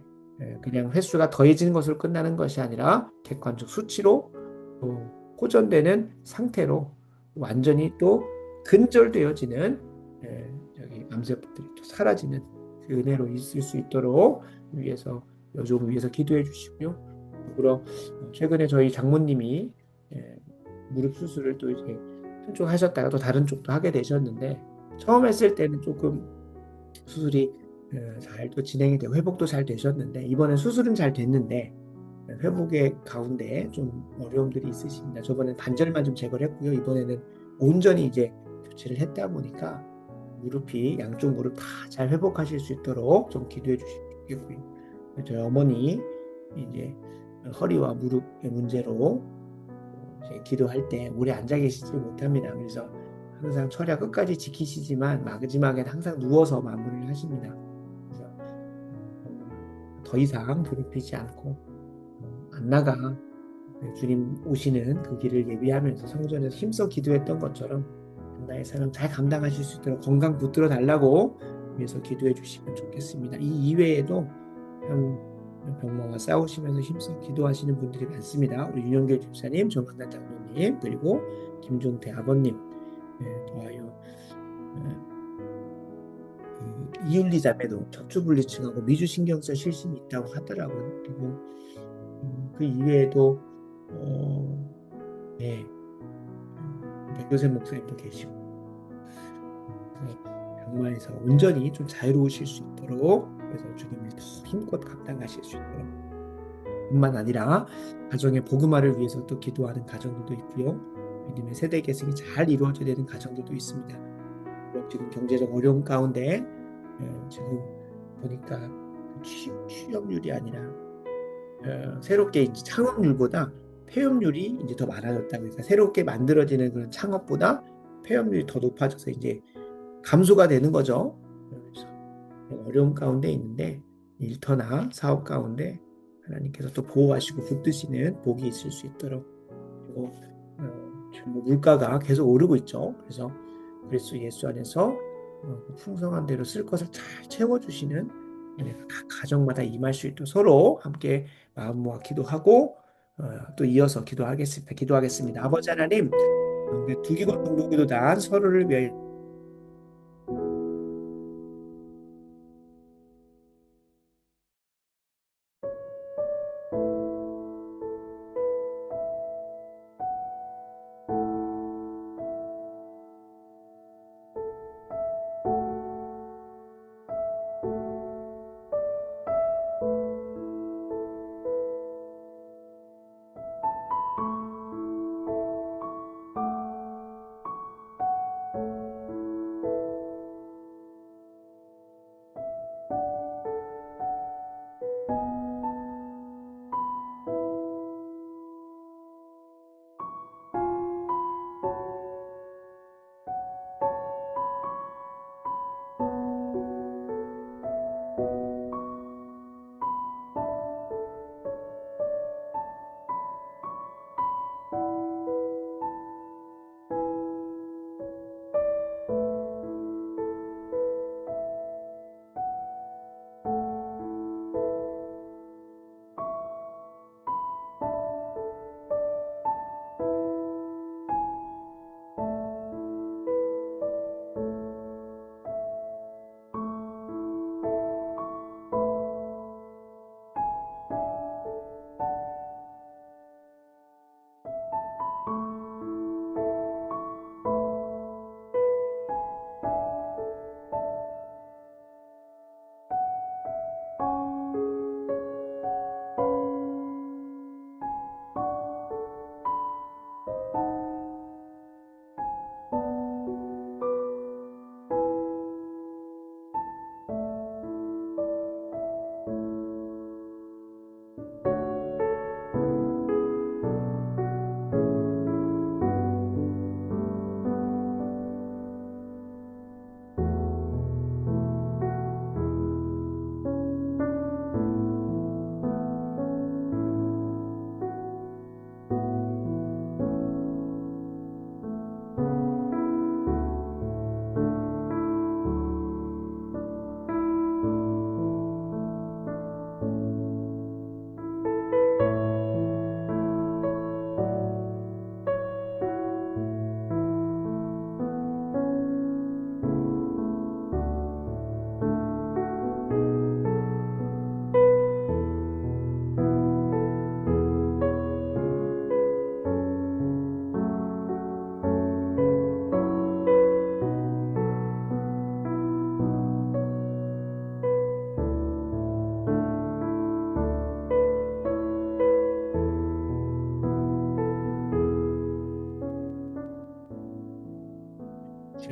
그냥 횟수가 더해지는 것으로 끝나는 것이 아니라 객관적 수치로 또 호전되는 상태로 완전히 또 근절되어지는 여기 암세포들이 또 사라지는 그 은혜로 있을 수 있도록 위해서 요즘 위해서 기도해 주시고요. 더불어 최근에 저희 장모님이 무릎 수술을 또 이제 한쪽 하셨다가 또 다른 쪽도 하게 되셨는데 처음 했을 때는 조금 수술이 잘 또 진행이 되고 회복도 잘 되셨는데 이번엔 수술은 잘 됐는데 회복의 가운데 좀 어려움들이 있으십니다. 저번엔 반절만 좀 제거를 했고요. 이번에는 온전히 이제 조치를 했다 보니까 무릎이 양쪽 무릎 다 잘 회복하실 수 있도록 좀 기도해 주시면 좋겠고요. 저희 어머니 이제 허리와 무릎의 문제로 이제 기도할 때 오래 앉아 계시지 못합니다. 그래서 항상 철야 끝까지 지키시지만 마지막엔 항상 누워서 마무리를 하십니다. 그래서 더 이상 괴롭히지 않고 안 나가 주님 오시는 그 길을 예비하면서 성전에서 힘써 기도했던 것처럼 나의 사명 잘 감당하실 수 있도록 건강 붙들어 달라고 위해서 기도해 주시면 좋겠습니다. 이 이외에도 참 병마와 싸우시면서 힘써 기도하시는 분들이 많습니다. 우리 윤영길 집사님, 조만난 장로님, 그리고 김종태 아버님, 더하여 이윤리 자매도 척추분리층하고 미주신경성 실신이 있다고 하더라고요. 그리고 그 이외에도 네, 백교세 목사님도 계시고 병마에서 온전히 좀 자유로우실 수 있도록 그래서 주님을 더 힘껏 감당하실 수 있도록 뿐만 아니라 가정의 복음화를 위해서 또 기도하는 가정들도 있고요. 믿음의 세대 계승이 잘 이루어져야 되는 가정들도 있습니다. 물론 지금 경제적 어려움 가운데 지금 보니까 취업률이 아니라 새롭게 이제 창업률보다 폐업률이 이제 더 많아졌다고 그러니까 새롭게 만들어지는 그런 창업보다 폐업률이 더 높아져서 이제 감소가 되는 거죠. 그래서 어려움 가운데 있는데 일터나 사업 가운데 하나님께서 또 보호하시고 붙드시는 복이 있을 수 있도록 그리고 지금 물가가 계속 오르고 있죠. 그래서 그리스도 예수 안에서 풍성한 대로 쓸 것을 잘 채워주시는 각 가정마다 임할 수 있도록 서로 함께 마음 모아 기도하고 또 이어서 기도하겠습니다. 아버지 하나님, 두 기도 동독기도단 서로를 위하여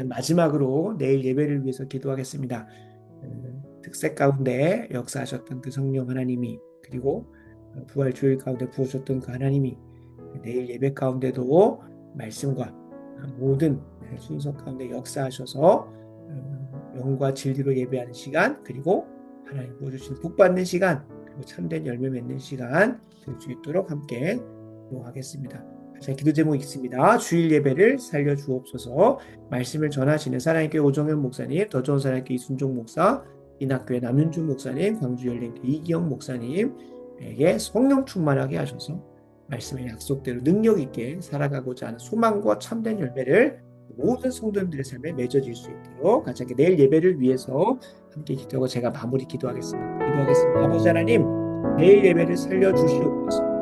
저희는 마지막으로 내일 예배를 위해서 기도하겠습니다. 특색 가운데 역사하셨던 그 성령 하나님이, 그리고 부활 주일 가운데 부으셨던 그 하나님이 내일 예배 가운데도 말씀과 모든 순서 가운데 역사하셔서 영과 진리로 예배하는 시간, 그리고 하나님 부어주신 복 받는 시간, 그리고 참된 열매 맺는 시간 될 수 있도록 함께 기도하겠습니다. 자, 기도 제목이 있습니다. 주일 예배를 살려 주옵소서. 말씀을 전하시는 사랑의 교회 오정현 목사님, 더 좋은 사랑의 교회 이순종 목사, 인학교회 남윤준 목사님, 광주 열린교회 이기영 목사님에게 성령 충만하게 하셔서 말씀의 약속대로 능력 있게 살아가고자 하는 소망과 참된 열매를 모든 성도님들의 삶에 맺어질 수 있도록 같이 함께 내일 예배를 위해서 함께 기도하고 제가 마무리 기도하겠습니다. 아버지 하나님, 내일 예배를 살려주시옵소서.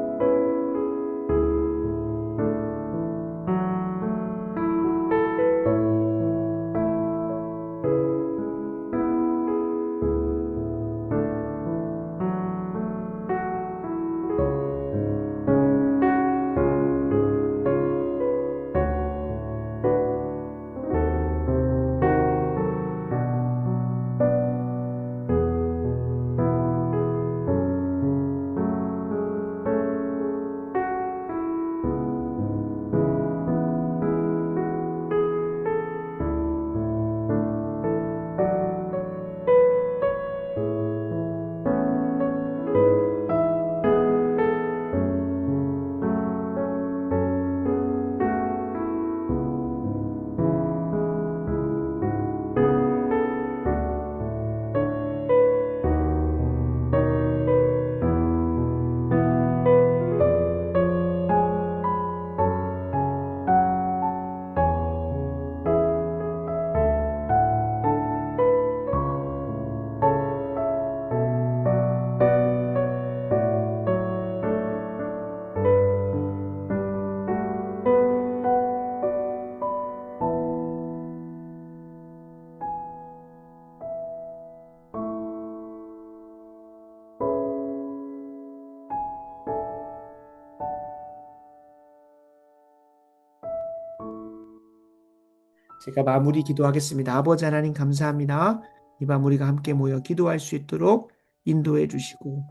제가 마무리 기도하겠습니다. 아버지 하나님 감사합니다. 이 밤 우리가 함께 모여 기도할 수 있도록 인도해 주시고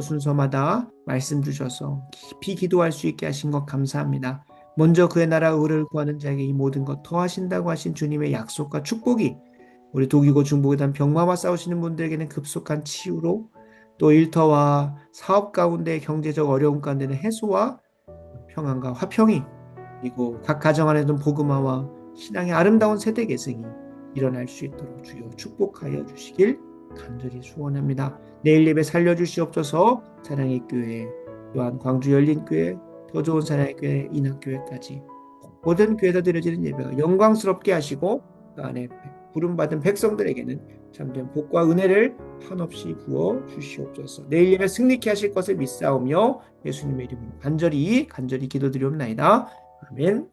순서마다 말씀 주셔서 깊이 기도할 수 있게 하신 것 감사합니다. 먼저 그의 나라 의를 구하는 자에게 이 모든 것 더하신다고 하신 주님의 약속과 축복이 우리 독이고 중복에 대한 병마와 싸우시는 분들에게는 급속한 치유로, 또 일터와 사업 가운데 경제적 어려움 가운데는 해소와 평안과 화평이, 그리고 각 가정 안에는 복음화와 신앙의 아름다운 세대 계승이 일어날 수 있도록 주여 축복하여 주시길 간절히 소원합니다. 내일 예배 살려주시옵소서. 사랑의 교회, 또한 광주 열린교회, 더 좋은 사랑의 교회, 인학교회까지 모든 교회에서 드려지는 예배가 영광스럽게 하시고 그 안에 부름받은 백성들에게는 참된 복과 은혜를 한없이 부어 주시옵소서. 내일 예배 승리케 하실 것을 믿사오며 예수님의 이름으로 간절히 기도드리옵나이다. 아멘.